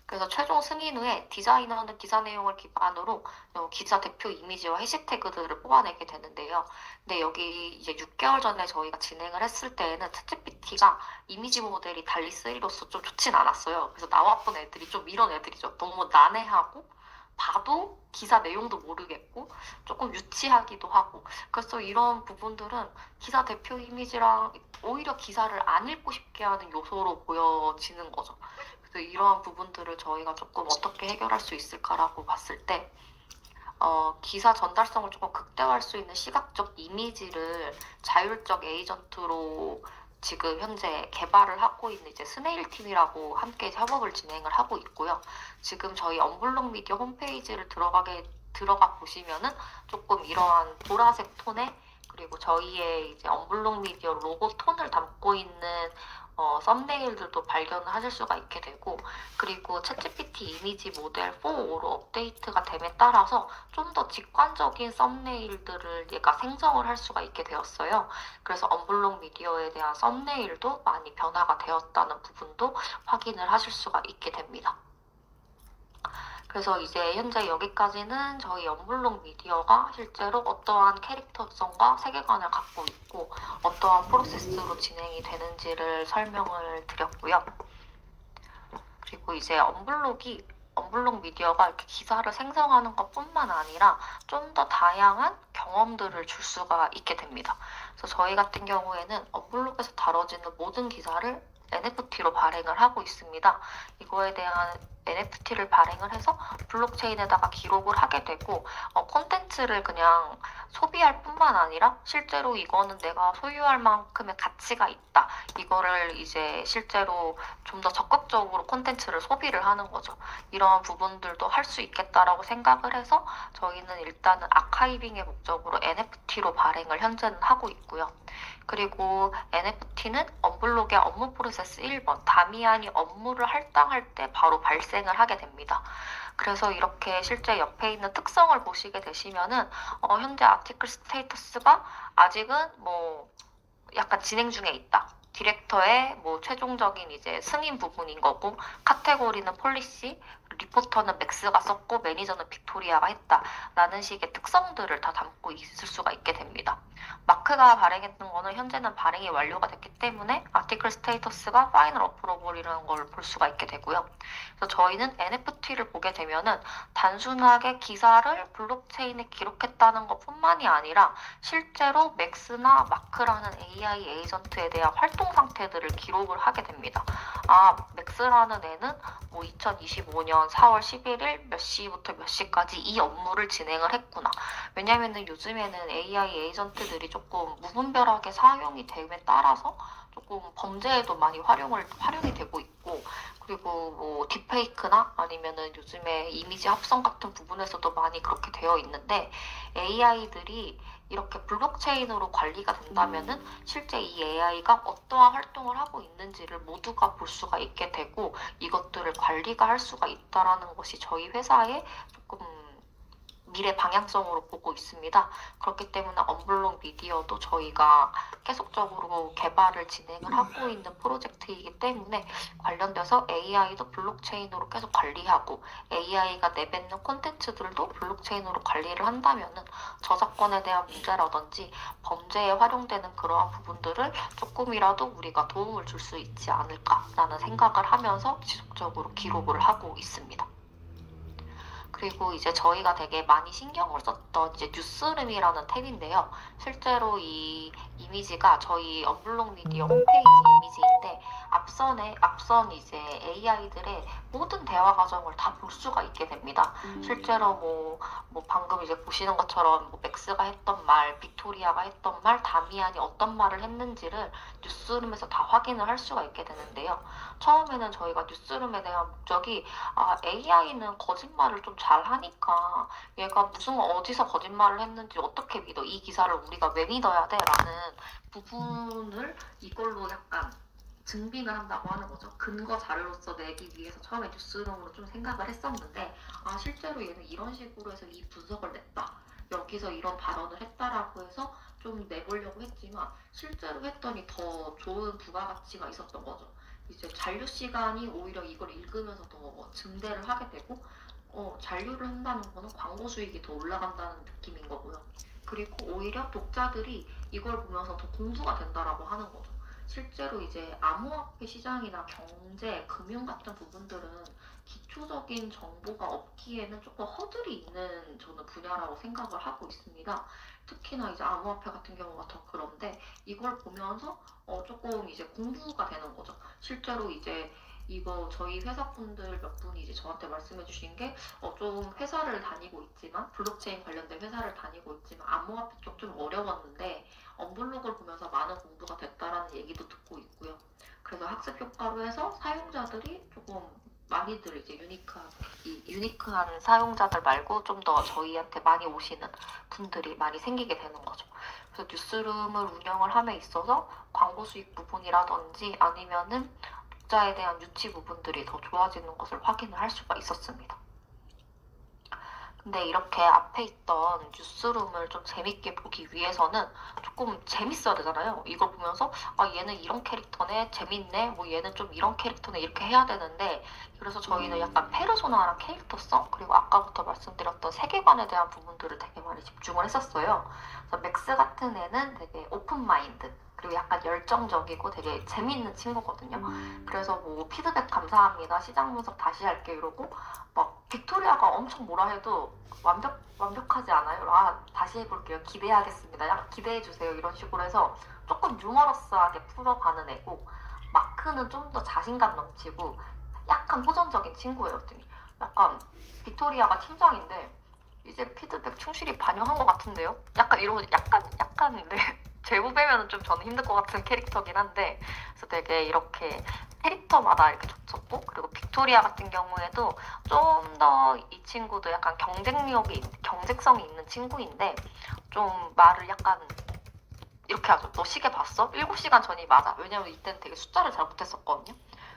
A: 그래서 최종 승인 후에 디자이너는 기사 내용을 기반으로 기사 대표 이미지와 해시태그들을 뽑아내게 되는데요. 근데 여기 이제 6개월 전에 저희가 진행을 했을 때에는 챗GPT가 이미지 모델이 달리 쓰이로서 좀 좋진 않았어요. 그래서 나왔던 애들이 좀 이런 애들이죠. 너무 난해하고 봐도 기사 내용도 모르겠고 조금 유치하기도 하고, 그래서 이런 부분들은 기사 대표 이미지랑 오히려 기사를 안 읽고 싶게 하는 요소로 보여지는 거죠. 그래서 이러한 부분들을 저희가 조금 어떻게 해결할 수 있을까라고 봤을 때 기사 전달성을 조금 극대화할 수 있는 시각적 이미지를 자율적 에이전트로 지금 현재 개발을 하고 있는 이제 스네일 팀이라고 함께 협업을 진행을 하고 있고요. 지금 저희 언블록 미디어 홈페이지를 들어가 보시면은 조금 이러한 보라색 톤의, 그리고 저희의 이제 언블록 미디어 로고 톤을 담고 있는 썸네일들도 발견을 하실 수가 있게 되고, 그리고 챗GPT 이미지 모델 4로 업데이트가 됨에 따라서 좀 더 직관적인 썸네일들을 얘가 생성을 할 수가 있게 되었어요. 그래서 언블록 미디어에 대한 썸네일도 많이 변화가 되었다는 부분도 확인을 하실 수가 있게 됩니다. 그래서 이제 현재 여기까지는 저희 언블록 미디어가 실제로 어떠한 캐릭터성과 세계관을 갖고 있고 어떠한 프로세스로 진행이 되는지를 설명을 드렸고요. 그리고 이제 언블록 미디어가 이렇게 기사를 생성하는 것뿐만 아니라 좀 더 다양한 경험들을 줄 수가 있게 됩니다. 그래서 저희 같은 경우에는 언블록에서 다뤄지는 모든 기사를 NFT로 발행을 하고 있습니다. 이거에 대한 NFT를 발행을 해서 블록체인에다가 기록을 하게 되고 콘텐츠를 그냥 소비할 뿐만 아니라 실제로 이거는 내가 소유할 만큼의 가치가 있다. 이거를 이제 실제로 좀 더 적극적으로 콘텐츠를 소비를 하는 거죠. 이런 부분들도 할 수 있겠다라고 생각을 해서 저희는 일단은 아카이빙의 목적으로 NFT로 발행을 현재는 하고 있고요. 그리고 NFT는 언블록의 업무 프로세스 1번, 다미안이 업무를 할당할 때 바로 발생을 하게 됩니다. 그래서 이렇게 실제 옆에 있는 특성을 보시게 되시면은 현재 아티클 스테이터스가 아직은 뭐 약간 진행 중에 있다. 디렉터의 뭐 최종적인 이제 승인 부분인 거고, 카테고리는 폴리시, 리포터는 맥스가 썼고 매니저는 빅토리아가 했다 라는 식의 특성들을 다 담고 있을 수가 있게 됩니다. 마크가 발행했던 거는 현재는 발행이 완료가 됐기 때문에 아티클 스테이터스가 파이널 어프로벌이라는 걸 볼 수가 있게 되고요. 그래서 저희는 NFT를 보게 되면은 단순하게 기사를 블록체인에 기록했다는 것뿐만이 아니라 실제로 맥스나 마크라는 AI 에이전트에 대한 활동 상태들을 기록을 하게 됩니다. 맥스라는 애는 뭐 2025년 4월 11일 몇 시부터 몇 시까지 이 업무를 진행을 했구나. 왜냐면은 요즘에는 AI 에이전트들이 조금 무분별하게 사용이 됨에 따라서 조금 범죄에도 많이 활용이 되고 있고, 그리고 뭐 딥페이크나 아니면은 요즘에 이미지 합성 같은 부분에서도 많이 그렇게 되어 있는데, AI들이 이렇게 블록체인으로 관리가 된다면은 실제 이 AI가 어떠한 활동을 하고 있는지를 모두가 볼 수가 있게 되고 이것들을 관리가 할 수가 있다라는 것이 저희 회사의 조금 미래 방향성으로 보고 있습니다. 그렇기 때문에 언블록 미디어도 저희가 계속적으로 개발을 진행을 하고 있는 프로젝트이기 때문에 관련돼서 AI도 블록체인으로 계속 관리하고 AI가 내뱉는 콘텐츠들도 블록체인으로 관리를 한다면은 저작권에 대한 문제라든지 범죄에 활용되는 그러한 부분들을 조금이라도 우리가 도움을 줄 수 있지 않을까라는 생각을 하면서 지속적으로 기록을 하고 있습니다. 그리고 이제 저희가 되게 많이 신경을 썼던 이제 뉴스룸이라는 탭인데요. 실제로 이 이미지가 저희 언블록 미디어 홈페이지 이미지인데 앞선 이제 AI들의 모든 대화 과정을 다 볼 수가 있게 됩니다. 실제로 뭐 방금 이제 보시는 것처럼 뭐 맥스가 했던 말, 빅토리아가 했던 말, 다미안이 어떤 말을 했는지를 뉴스룸에서 다 확인을 할 수가 있게 되는데요. 처음에는 저희가 뉴스룸에 대한 목적이 AI는 거짓말을 좀 잘하니까 얘가 무슨 어디서 거짓말을 했는지 어떻게 믿어? 이 기사를 우리가 왜 믿어야 돼? 라는 부분을 이걸로 약간 증빙을 한다고 하는 거죠. 근거 자료로서 내기 위해서 처음에 뉴스룸으로 좀 생각을 했었는데 실제로 얘는 이런 식으로 해서 이 분석을 냈다. 여기서 이런 발언을 했다라고 해서 좀 내보려고 했지만 실제로 했더니 더 좋은 부가가치가 있었던 거죠. 이제 잔류 시간이 오히려 이걸 읽으면서 더 증대를 하게 되고 잔류를 한다는 거는 광고 수익이 더 올라간다는 느낌인 거고요. 그리고 오히려 독자들이 이걸 보면서 더 공부가 된다라고 하는 거죠. 실제로 이제 암호화폐 시장이나 경제, 금융 같은 부분들은 기초적인 정보가 없기에는 조금 허들이 있는 저는 분야라고 생각을 하고 있습니다. 특히나 이제 암호화폐 같은 경우가 더 그런데 이걸 보면서 조금 이제 공부가 되는 거죠. 실제로 이제 이거 저희 회사분들 몇 분이 이제 저한테 말씀해 주신 게 좀 회사를 다니고 있지만 블록체인 관련된 회사를 다니고 있지만 암호화폐 쪽 좀 어려웠는데 언블록을 보면서 많은 공부가 됐다라는 얘기도 듣고 있고요. 그래서 학습 효과로 해서 사용자들이 조금 많이들 이제 유니크한 사용자들 말고 좀 더 저희한테 많이 오시는 분들이 많이 생기게 되는 거죠. 그래서 뉴스룸을 운영을 함에 있어서 광고 수익 부분이라든지 아니면은 독자에 대한 유치 부분들이 더 좋아지는 것을 확인을 할 수가 있었습니다. 근데 이렇게 앞에 있던 뉴스룸을 좀 재밌게 보기 위해서는 조금 재밌어야 되잖아요. 이걸 보면서 얘는 이런 캐릭터네, 재밌네, 뭐 얘는 좀 이런 캐릭터네 이렇게 해야 되는데 그래서 저희는 약간 페르소나랑 캐릭터성 그리고 아까부터 말씀드렸던 세계관에 대한 부분들을 되게 많이 집중을 했었어요. 그래서 맥스 같은 애는 되게 오픈 마인드 그리고 약간 열정적이고 되게 재미있는 친구거든요. 그래서 뭐 피드백 감사합니다, 시장 분석 다시 할게요 이러고 막 빅토리아가 엄청 뭐라 해도 완벽하지 않아요. 다시 해볼게요. 기대하겠습니다. 약간 기대해주세요. 이런 식으로 해서 조금 유머러스하게 풀어가는 애고 마크는 좀 더 자신감 넘치고 약간 호전적인 친구예요. 약간 빅토리아가 팀장인데 이제 피드백 충실히 반영한 것 같은데요? 약간 이러고 약간 네. 제 후배면은 좀 저는 힘들 것 같은 캐릭터긴 한데 그래서 되게 이렇게 캐릭터마다 이렇게 겹쳤고 그리고 빅토리아 같은 경우에도 좀 더 이 친구도 약간 경쟁성이 있는 친구인데 좀 말을 약간 이렇게 하죠. 너 시계 봤어? 7시간 전이 맞아. 왜냐면 이때는 되게 숫자를 잘못했었거든요.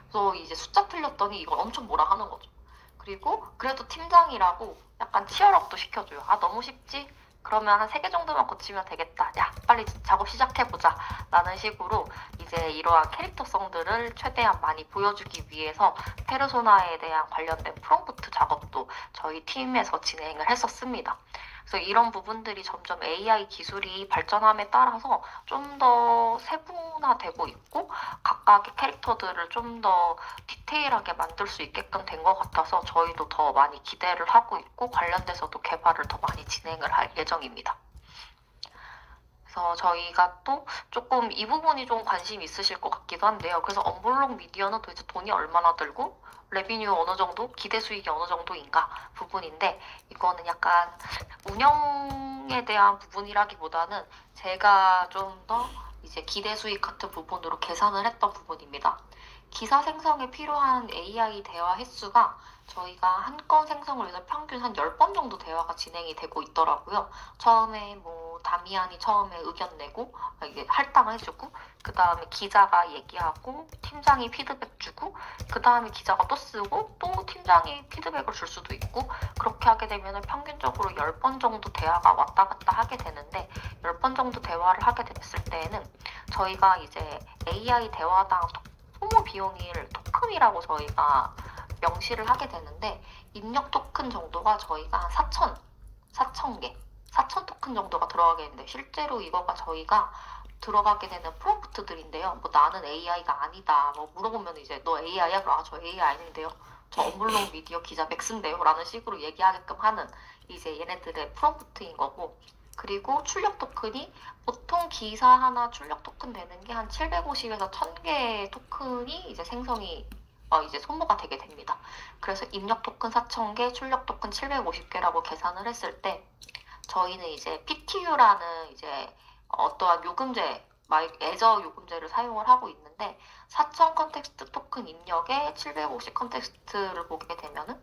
A: 그래서 이제 숫자 틀렸더니 이걸 엄청 뭐라 하는 거죠. 그리고 그래도 팀장이라고 약간 치열업도 시켜줘요. 너무 쉽지? 그러면 한 3개 정도만 고치면 되겠다. 야, 빨리 작업 시작해보자. 라는 식으로 이제 이러한 캐릭터성들을 최대한 많이 보여주기 위해서 페르소나에 대한 관련된 프롬프트 작업도 저희 팀에서 진행을 했었습니다. 그래서 이런 부분들이 점점 AI 기술이 발전함에 따라서 좀 더 세분화되고 있고 각각의 캐릭터들을 좀 더 디테일하게 만들 수 있게끔 된 것 같아서 저희도 더 많이 기대를 하고 있고 관련돼서도 개발을 더 많이 진행을 할 예정입니다. 그래서 저희가 또 조금 이 부분이 좀 관심 있으실 것 같기도 한데요. 그래서 언블록 미디어는 도대체 돈이 얼마나 들고 레비뉴 어느 정도, 기대 수익이 어느 정도인가 부분인데 이거는 약간 운영에 대한 부분이라기보다는 제가 좀 더 이제 기대 수익 같은 부분으로 계산을 했던 부분입니다. 기사 생성에 필요한 AI 대화 횟수가 저희가 한 건 생성을 위해서 평균 한 10번 정도 대화가 진행이 되고 있더라고요. 처음에 뭐 다미안이 처음에 의견 내고 이게 할당을 해주고 그 다음에 기자가 얘기하고 팀장이 피드백 주고 그 다음에 기자가 또 쓰고 또 팀장이 피드백을 줄 수도 있고 그렇게 하게 되면 평균적으로 10번 정도 대화가 왔다 갔다 하게 되는데 10번 정도 대화를 하게 됐을 때에는 저희가 이제 AI 대화당 소모 비용을 토큰이라고 저희가 명시를 하게 되는데 입력 토큰 정도가 저희가 한 4,000개 4,000 토큰 정도가 들어가겠는데 실제로 이거가 저희가 들어가게 되는 프롬프트들인데요. 뭐 나는 AI가 아니다. 뭐 물어보면 이제 너 AI야? 그럼 저 AI 아닌데요. 저 언블록 미디어 기자 맥스인데요. 라는 식으로 얘기하게끔 하는 이제 얘네들의 프롬프트인 거고 그리고 출력 토큰이 보통 기사 하나 출력 토큰 되는 게 한 750에서 1000개의 토큰이 이제 생성이 이제 소모가 되게 됩니다. 그래서 입력 토큰 4000개, 출력 토큰 750개라고 계산을 했을 때 저희는 이제 PTU라는 이제 어떠한 요금제, 애저 요금제를 사용을 하고 있는데 4000 컨텍스트 토큰 입력에 750 컨텍스트를 보게 되면은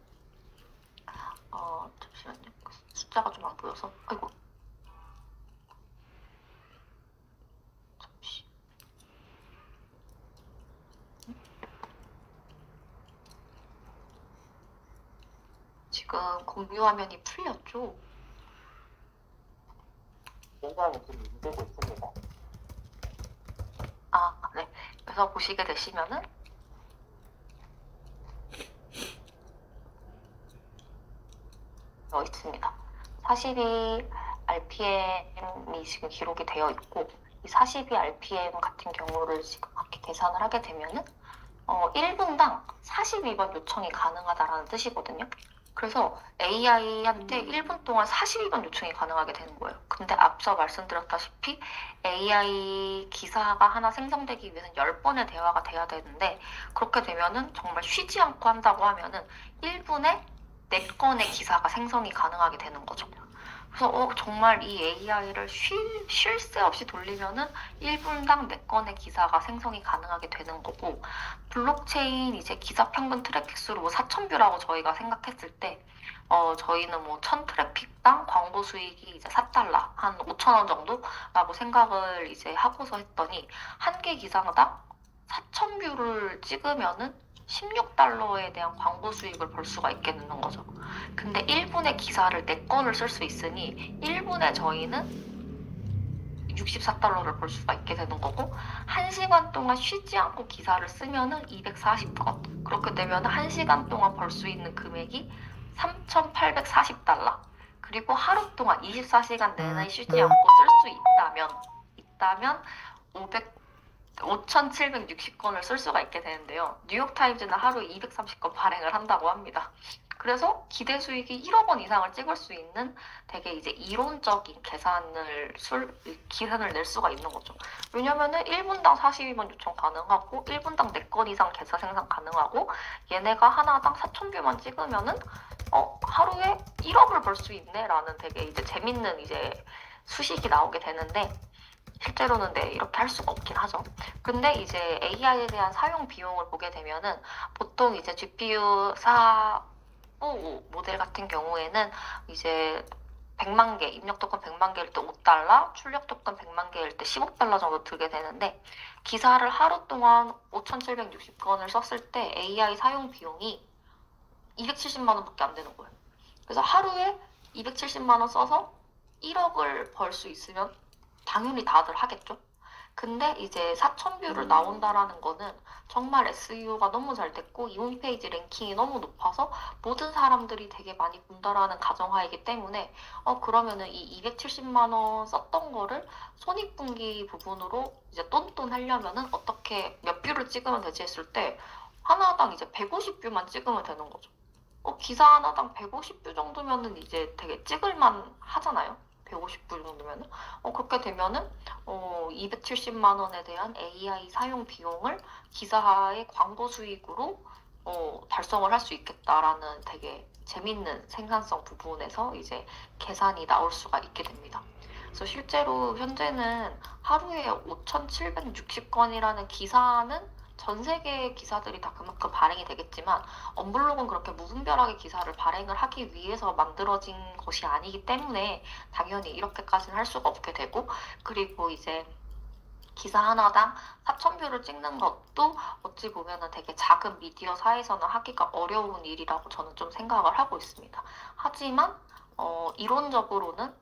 A: 잠시만요. 숫자가 좀 안 보여서 아이고 잠시 지금 공유 화면이 풀렸죠?
B: 굉장히 지금 문제도 있습니다.
A: 네. 그래서 보시게 되시면은 있습니다. 42 RPM이 지금 기록이 되어 있고 이 42 RPM 같은 경우를 지금 이렇게 계산을 하게 되면은 1분당 42번 요청이 가능하다라는 뜻이거든요. 그래서 AI한테 1분 동안 42번 요청이 가능하게 되는 거예요. 근데 앞서 말씀드렸다시피 AI 기사가 하나 생성되기 위해서는 10번의 대화가 돼야 되는데 그렇게 되면은 정말 쉬지 않고 한다고 하면은 1분에 4건의 기사가 생성이 가능하게 되는 거죠. 그래서 정말 이 AI를 쉴 새 없이 돌리면은 1분당 4건의 기사가 생성이 가능하게 되는 거고 블록체인 이제 기사 평균 트래픽 수로 뭐 4,000뷰라고 저희가 생각했을 때 저희는 뭐 1000 트래픽당 광고 수익이 이제 4달러 한 5,000원 정도라고 생각을 이제 하고서 했더니 한 개 기사마다 4,000뷰를 찍으면은 16달러에 대한 광고 수익을 벌 수가 있게 되는 거죠. 근데 1분의 기사를 4건을 쓸 수 있으니 1분에 저희는 64달러를 벌 수가 있게 되는 거고 1시간 동안 쉬지 않고 기사를 쓰면은 240건 그렇게 되면 1시간 동안 벌 수 있는 금액이 3,840달러 그리고 하루 동안 24시간 내내 쉬지 않고 쓸 수 있다면 5,760건을 쓸 수가 있게 되는데요. 뉴욕타임즈는 하루 230건 발행을 한다고 합니다. 그래서 기대 수익이 1억 원 이상을 찍을 수 있는 되게 이제 이론적인 계산을 낼 수가 있는 거죠. 왜냐면은 1분당 42번 요청 가능하고 1분당 4건 이상 개사 생산 가능하고 얘네가 하나당 4,000뷰만 찍으면은 하루에 1억을 벌 수 있네라는 되게 이제 재밌는 이제 수식이 나오게 되는데 실제로는 이렇게 할 수가 없긴 하죠. 근데 이제 AI에 대한 사용 비용을 보게 되면은 보통 이제 GPU 455 모델 같은 경우에는 이제 100만 개, 입력 토큰 100만 개일 때 5달러, 출력 토큰 100만 개일 때 15달러 정도 들게 되는데 기사를 하루 동안 5,760건을 썼을 때 AI 사용 비용이 270만 원밖에 안 되는 거예요. 그래서 하루에 270만 원 써서 1억을 벌 수 있으면 당연히 다들 하겠죠. 근데 이제 4,000뷰를 나온다라는 거는 정말 SEO가 너무 잘 됐고 이 홈페이지 랭킹이 너무 높아서 모든 사람들이 되게 많이 본다라는 가정하이기 때문에 그러면은 이 270만 원 썼던 거를 손익분기 부분으로 이제 똔똔 하려면은 어떻게 몇 뷰를 찍으면 되지 했을 때 하나당 이제 150뷰만 찍으면 되는 거죠. 기사 하나당 150뷰 정도면은 이제 되게 찍을만 하잖아요. 150뷰 정도면은 그렇게 되면은 270만 원에 대한 AI 사용 비용을 기사의 광고 수익으로 달성을 할 수 있겠다라는 되게 재밌는 생산성 부분에서 이제 계산이 나올 수가 있게 됩니다. 그래서 실제로 현재는 하루에 5,760건이라는 기사는 전 세계 기사들이 다 그만큼 발행이 되겠지만 언블록은 그렇게 무분별하게 기사를 발행을 하기 위해서 만들어진 것이 아니기 때문에 당연히 이렇게까지는 할 수가 없게 되고 그리고 이제 기사 하나당 4,000뷰를 찍는 것도 어찌 보면은 되게 작은 미디어사에서는 하기가 어려운 일이라고 저는 좀 생각을 하고 있습니다. 하지만 이론적으로는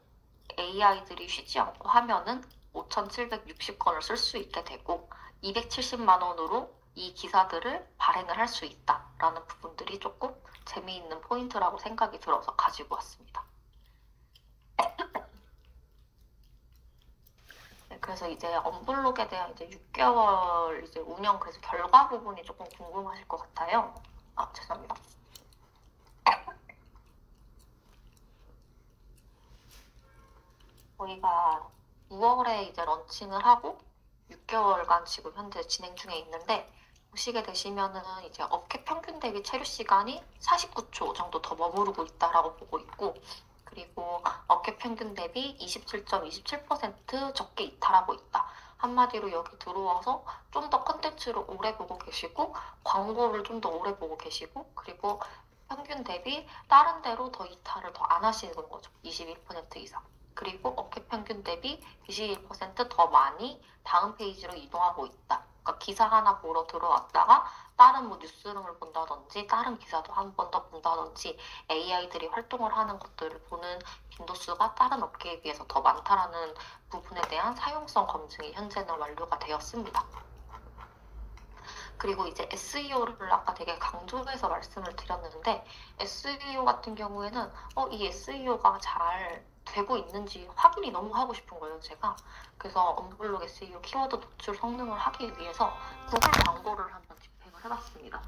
A: AI들이 쉬지 않고 하면은 5,760건을 쓸 수 있게 되고 270만 원으로 이 기사들을 발행을 할 수 있다라는 부분들이 조금 재미있는 포인트라고 생각이 들어서 가지고 왔습니다. 네, 그래서 이제 언블록에 대한 이제 6개월 이제 운영 그래서 결과 부분이 조금 궁금하실 것 같아요. 죄송합니다. 저희가 6월에 이제 런칭을 하고 6개월간 지금 현재 진행 중에 있는데 보시게 되시면은 이제 업계 평균 대비 체류 시간이 49초 정도 더 머무르고 있다라고 보고 있고 그리고 업계 평균 대비 27.27% 적게 이탈하고 있다. 한마디로 여기 들어와서 좀 더 컨텐츠를 오래 보고 계시고 광고를 좀 더 오래 보고 계시고 그리고 평균 대비 다른 데로 더 이탈을 더 안 하시는 거죠. 22% 이상. 그리고 업계 평균 대비 21%더 많이 다음 페이지로 이동하고 있다. 그러니까 기사 하나 보러 들어왔다가 다른 뭐 뉴스룸을 본다든지 다른 기사도 한 번 더 본다든지 AI들이 활동을 하는 것들을 보는 빈도수가 다른 업계에 비해서 더 많다라는 부분에 대한 사용성 검증이 현재는 완료가 되었습니다. 그리고 이제 SEO를 아까 되게 강조해서 말씀을 드렸는데 SEO 같은 경우에는 이 SEO가 잘 되고 있는지 확인이 너무 하고 싶은 거예요, 제가. 그래서 언블록 SEO 키워드 노출 성능을 하기 위해서 구글 광고를 한번 집행을 해봤습니다.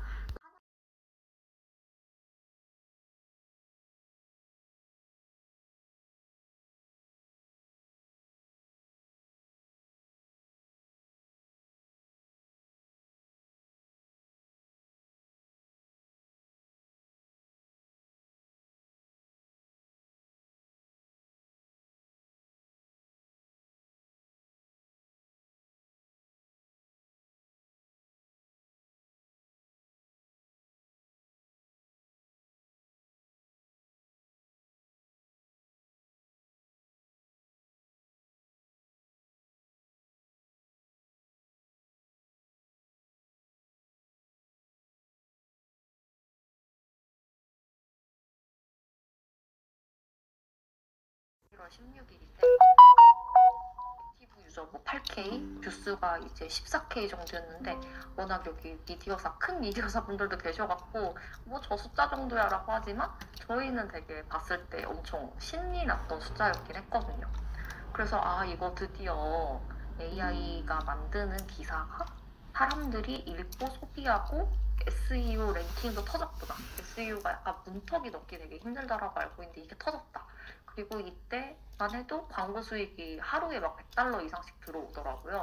A: (1월 16일인데) 액티브 유저 뭐 8K, 뷰수가 이제 14K 정도였는데 워낙 여기 미디어사 큰 미디어사 분들도 계셔갖고 뭐 저 숫자 정도야라고 하지만 저희는 되게 봤을 때 엄청 신이 났던 숫자였긴 했거든요. 그래서 이거 드디어 AI가 만드는 기사가 사람들이 읽고 소비하고 SEO 랭킹도 터졌구나. SEO가 약간 문턱이 넘기 되게 힘들다라고 알고 있는데 이게 터졌다. 그리고 이때만 해도 광고 수익이 하루에 막 100달러 이상씩 들어오더라고요.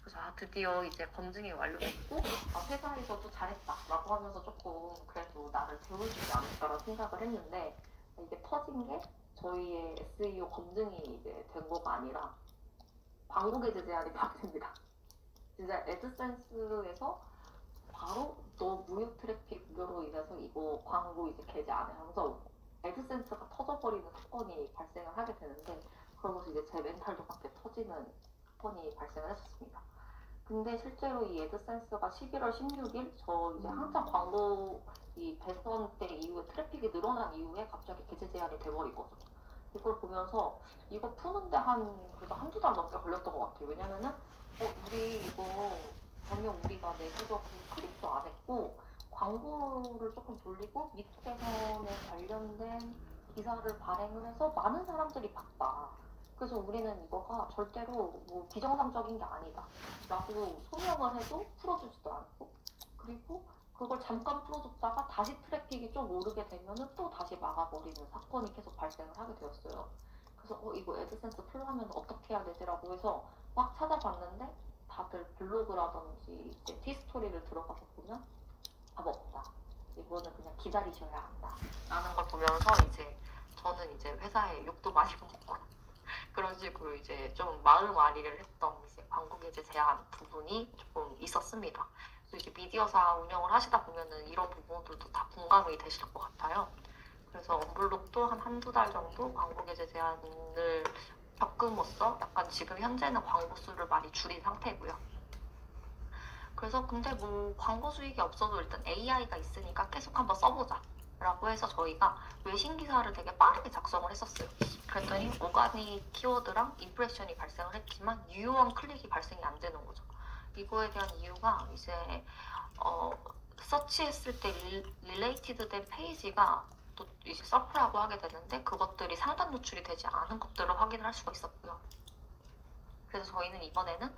A: 그래서 드디어 이제 검증이 완료됐고 회사에서도 잘했다라고 하면서 조금 그래도 나를 배워주지 않을까라는 생각을 했는데 이게 터진 게 저희의 SEO 검증이 이제 된 거가 아니라 광고 게재 제한이 바뀝니다. 진짜 애드센스에서 바로 너 무료 트래픽 무료로 인해서 이거 광고 이제 게재 안 해 하면서 애드센스가 터져버리는 사건이 발생을 하게 되는데 그러면서 이제 제 멘탈도 밖에 터지는 사건이 발생을 했었습니다. 근데 실제로 이 애드센스가 11월 16일 저 이제 한참 광고 이 대선 때 이후에 트래픽이 늘어난 이후에 갑자기 게재 제한이 돼버리거든요. 이걸 보면서 이거 푸는데 그래도 한두 달 넘게 걸렸던 것 같아요. 왜냐면은 우리 이거 전혀 우리가 내부적으로 클릭도 안 했고 광고를 조금 돌리고 밑에선에 관련된 기사를 발행을 해서 많은 사람들이 봤다. 그래서 우리는 이거가 절대로 뭐 비정상적인 게 아니다 라고 소명을 해도 풀어주지도 않고 그리고 그걸 잠깐 풀어줬다가 다시 트래픽이 좀 오르게 되면은 또 다시 막아버리는 사건이 계속 발생을 하게 되었어요. 그래서 이거 애드센스 풀려면 어떻게 해야 되지라고 해서 막 찾아봤는데 다들 블로그라든지 이제 티스토리를 들어가서 보면 답 없다. 이거는 그냥 기다리셔야 한다. 라는 걸 보면서 이제 저는 이제 회사에 욕도 많이 먹고 그런 식으로 이제 좀 마음 아리를 했던 이제 광고 게재 제한 부분이 조금 있었습니다. 그래서 이제 미디어사 운영을 하시다 보면은 이런 부분들도 다 공감이 되실 것 같아요. 그래서 언블록도 한두 달 정도 광고 게재 제한을 겪음으로써 약간 지금 현재는 광고 수를 많이 줄인 상태고요. 그래서 근데 뭐 광고 수익이 없어도 일단 AI가 있으니까 계속 한번 써보자 라고 해서 저희가 외신 기사를 되게 빠르게 작성을 했었어요. 그랬더니 오가닉 키워드랑 임프레션이 발생을 했지만 유효한 클릭이 발생이 안 되는 거죠. 이거에 대한 이유가 이제 서치했을 때 릴레이티드 된 페이지가 또 이제 서프라고 하게 되는데 그것들이 상단 노출이 되지 않은 것들을 확인을 할 수가 있었고요. 그래서 저희는 이번에는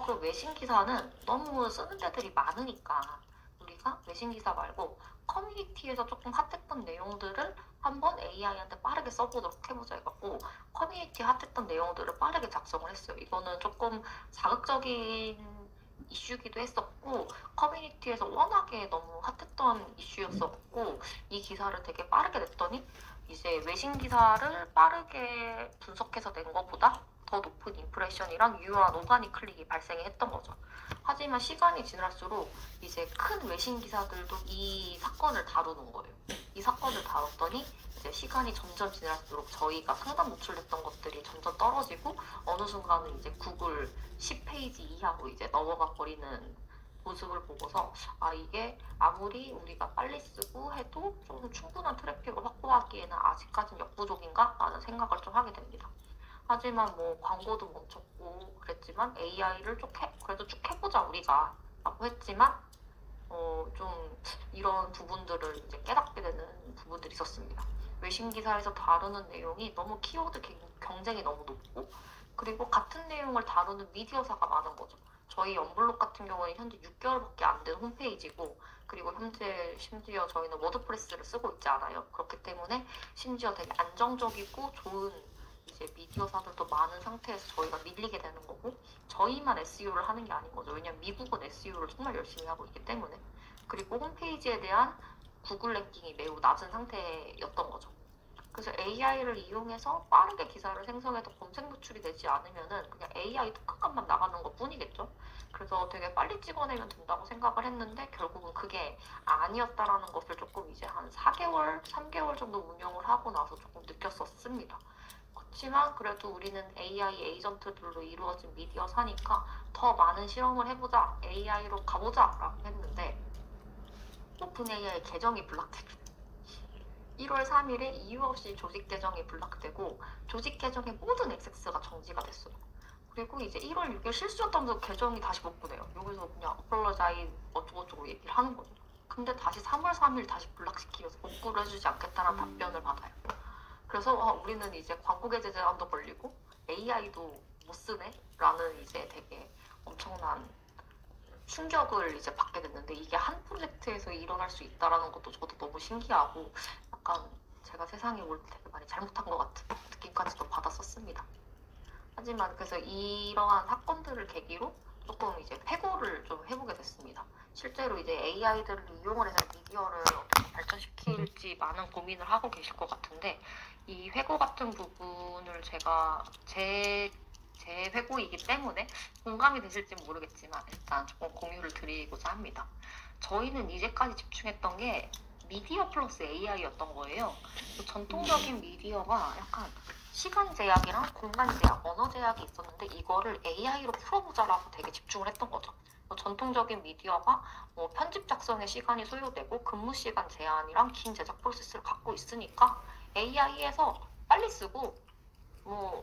A: 그 외신 기사는 너무 쓰는 데들이 많으니까 우리 우리가 외신 기사 말고 커뮤니티에서 조금 핫했던 내용들을 한번 AI한테 빠르게 써보도록 해보자 해갖고 커뮤니티 핫했던 내용들을 빠르게 작성을 했어요. 이거는 조금 자극적인 이슈기도 했었고 커뮤니티에서 워낙에 너무 핫했던 이슈였었고 이 기사를 되게 빠르게 냈더니 이제 외신 기사를 빠르게 분석해서 낸 것보다 더 높은 임프레션이랑 유효한 오가닉 클릭이 발생했던 거죠. 하지만 시간이 지날수록 이제 큰 외신 기사들도 이 사건을 다루는 거예요. 이 사건을 다뤘더니 이제 시간이 점점 지날수록 저희가 상담 노출됐던 것들이 점점 떨어지고 어느 순간은 이제 구글 10페이지 이하로 이제 넘어가 버리는 모습을 보고서 아 이게 아무리 우리가 빨리 쓰고 해도 좀 충분한 트래픽을 확보하기에는 아직까지는 역부족인가? 라는 생각을 좀 하게 됩니다. 하지만 뭐 광고도 멈췄고 그랬지만 AI를 그래도 쭉 해보자 우리가 라고 했지만 좀 이런 부분들을 이제 깨닫게 되는 부분들이 있었습니다. 외신 기사에서 다루는 내용이 너무 키워드 경쟁이 너무 높고 그리고 같은 내용을 다루는 미디어사가 많은 거죠. 저희 언블록 같은 경우는 현재 6개월밖에 안 된 홈페이지고 그리고 현재 심지어 저희는 워드프레스를 쓰고 있지 않아요. 그렇기 때문에 심지어 되게 안정적이고 좋은 이제 미디어사들도 많은 상태에서 저희가 밀리게 되는 거고 저희만 SEO를 하는 게 아닌 거죠. 왜냐면 미국은 SEO를 정말 열심히 하고 있기 때문에 그리고 홈페이지에 대한 구글 랭킹이 매우 낮은 상태였던 거죠. 그래서 AI를 이용해서 빠르게 기사를 생성해도 검색 노출이 되지 않으면은 그냥 AI 토큰값만 나가는 것 뿐이겠죠. 그래서 되게 빨리 찍어내면 된다고 생각을 했는데 결국은 그게 아니었다라는 것을 조금 이제 한 4개월, 3개월 정도 운영을 하고 나서 조금 느꼈었습니다. 그렇지만 그래도 우리는 AI 에이전트들로 이루어진 미디어사니까 더 많은 실험을 해보자, AI로 가보자 라고 했는데 오픈AI 계정이 블락됩니다. 1월 3일에 이유 없이 조직 계정이 블락되고 조직 계정의 모든 액세스가 정지가 됐어요. 그리고 이제 1월 6일 실수였다면서 계정이 다시 복구돼요. 여기서 그냥 apologize 어쩌고저쩌고 얘기를 하는 거죠. 근데 다시 3월 3일 다시 블락시키면서 복구를 해주지 않겠다는 답변을 받아요. 그래서 우리는 이제 광고 게재 제한도 걸리고 AI도 못 쓰네? 라는 이제 되게 엄청난 충격을 이제 받게 됐는데 이게 한 프로젝트에서 일어날 수 있다라는 것도 저도 너무 신기하고 약간 제가 세상에 올 때 되게 많이 잘못한 것 같은 느낌까지도 받았었습니다. 하지만 그래서 이러한 사건들을 계기로 조금 이제 회고를 좀 해보게 됐습니다. 실제로 이제 AI들을 이용을 해서 미디어를 어떻게 발전시킬지 많은 고민을 하고 계실 것 같은데 이 회고 같은 부분을 제가 제 회고이기 때문에 공감이 되실지 모르겠지만 일단 조금 공유를 드리고자 합니다. 저희는 이제까지 집중했던 게 미디어 플러스 AI였던 거예요. 전통적인 미디어가 약간 시간 제약이랑 공간 제약, 언어 제약이 있었는데 이거를 AI로 풀어보자라고 되게 집중을 했던 거죠. 전통적인 미디어가 편집 작성에 시간이 소요되고 근무 시간 제한이랑 긴 제작 프로세스를 갖고 있으니까 AI에서 빨리 쓰고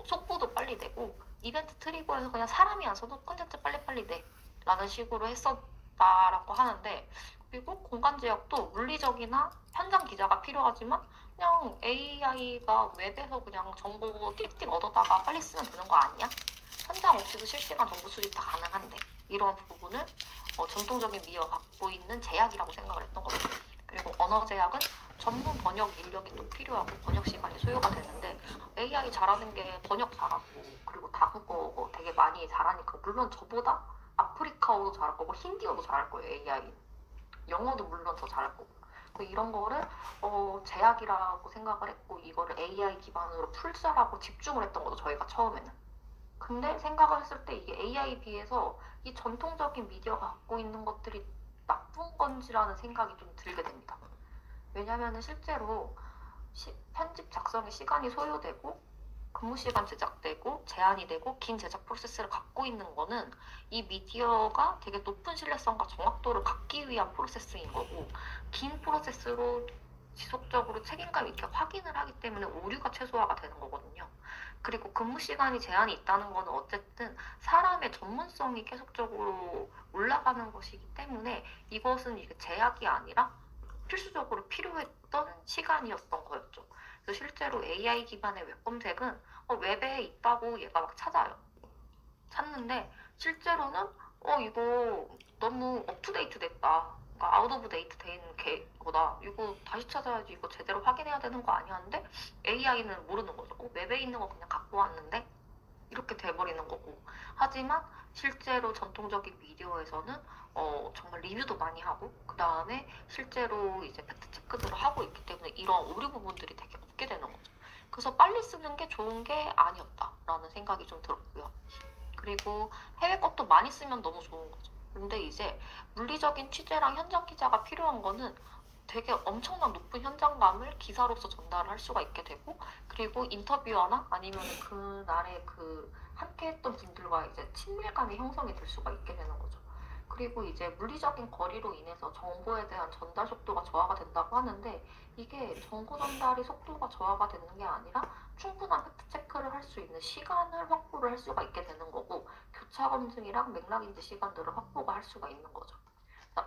A: 속보도 빨리 되고 이벤트 트리거에서 그냥 사람이 안 써도 컨텐츠 빨리빨리 돼 라는 식으로 했었다라고 하는데 그리고 공간 제약도 물리적이나 현장 기자가 필요하지만 그냥 AI가 웹에서 그냥 정보 띡띡 얻어다가 빨리 쓰면 되는 거 아니야? 현장 없이도 실시간 정보 수집 다 가능한데 이런 부분을 전통적인 미디어가 갖고 있는 제약이라고 생각을 했던 거죠. 그리고 언어 제약은 전문 번역 인력이 또 필요하고 번역 시간이 소요가 되는데 AI 잘하는 게 번역 잘하고 그리고 다국어 되게 많이 잘하니까 물론 저보다 아프리카어도 잘할 거고 힌디어도 잘할 거예요. AI 영어도 물론 더 잘할 거고 이런 거를 제약이라고 생각을 했고 이거를 AI 기반으로 풀자라고 집중을 했던 거죠. 저희가 처음에는. 근데 생각을 했을 때 이게 AI에 비해서 이 전통적인 미디어가 갖고 있는 것들이 나쁜 건지라는 생각이 좀 들게 됩니다. 왜냐면은 실제로 편집 작성에 시간이 소요되고 근무 시간 제작되고 제한이 되고 긴 제작 프로세스를 갖고 있는 거는 이 미디어가 되게 높은 신뢰성과 정확도를 갖기 위한 프로세스인 거고 긴 프로세스로 지속적으로 책임감 있게 확인을 하기 때문에 오류가 최소화가 되는 거거든요. 그리고 근무 시간이 제한이 있다는 거는 어쨌든 사람의 전문성이 계속적으로 올라가는 것이기 때문에 이것은 이게 제약이 아니라 필수적으로 필요했던 시간이었던 거였죠. 그래서 실제로 AI 기반의 웹 검색은 웹에 있다고 얘가 막 찾아요. 찾는데 실제로는 이거 너무 업투데이트 됐다. 그러니까 아웃 오브 데이트 된 거다. 이거 다시 찾아야지. 이거 제대로 확인해야 되는 거 아니야? 하는데 AI는 모르는 거죠. 웹에 있는 거 그냥 갖고 왔는데 이렇게 돼버리는 거고. 하지만 실제로 전통적인 미디어에서는 정말 리뷰도 많이 하고 그 다음에 실제로 이제 팩트 체크들을 하고 있기 때문에 이런 오류 부분들이 되게 없게 되는 거죠. 그래서 빨리 쓰는 게 좋은 게 아니었다라는 생각이 좀 들었고요. 그리고 해외 것도 많이 쓰면 너무 좋은 거죠. 근데 이제 물리적인 취재랑 현장 기자가 필요한 거는 되게 엄청난 높은 현장감을 기사로서 전달을 할 수가 있게 되고, 그리고 인터뷰어나 아니면 그날에 그 함께 했던 분들과 이제 친밀감이 형성이 될 수가 있게 되는 거죠. 그리고 이제 물리적인 거리로 인해서 정보에 대한 전달 속도가 저하가 된다고 하는데, 이게 정보 전달이 속도가 저하가 되는 게 아니라 충분한 팩트 체크를 할 수 있는 시간을 확보를 할 수가 있게 되는 거고, 교차 검증이랑 맥락인지 시간들을 확보가 할 수가 있는 거죠.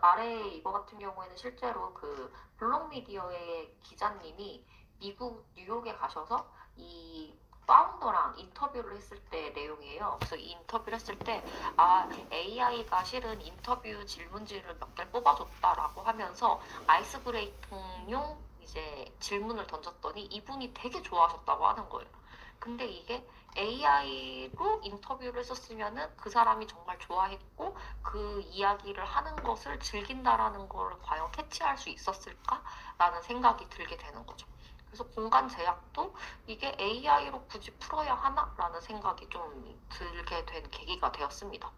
A: 아래 이거 같은 경우에는 실제로 그 블록미디어의 기자님이 미국 뉴욕에 가셔서 이 파운더랑 인터뷰를 했을 때 내용이에요. 그래서 이 인터뷰를 했을 때 AI가 실은 인터뷰 질문지를 몇 개를 뽑아줬다라고 하면서 아이스 브레이킹용 이제 질문을 던졌더니 이분이 되게 좋아하셨다고 하는 거예요. 근데 이게 AI로 인터뷰를 했었으면은 그 사람이 정말 좋아했고 그 이야기를 하는 것을 즐긴다라는 걸 과연 캐치할 수 있었을까라는 생각이 들게 되는 거죠. 그래서 공간 제약도 이게 AI로 굳이 풀어야 하나라는 생각이 좀 들게 된 계기가 되었습니다.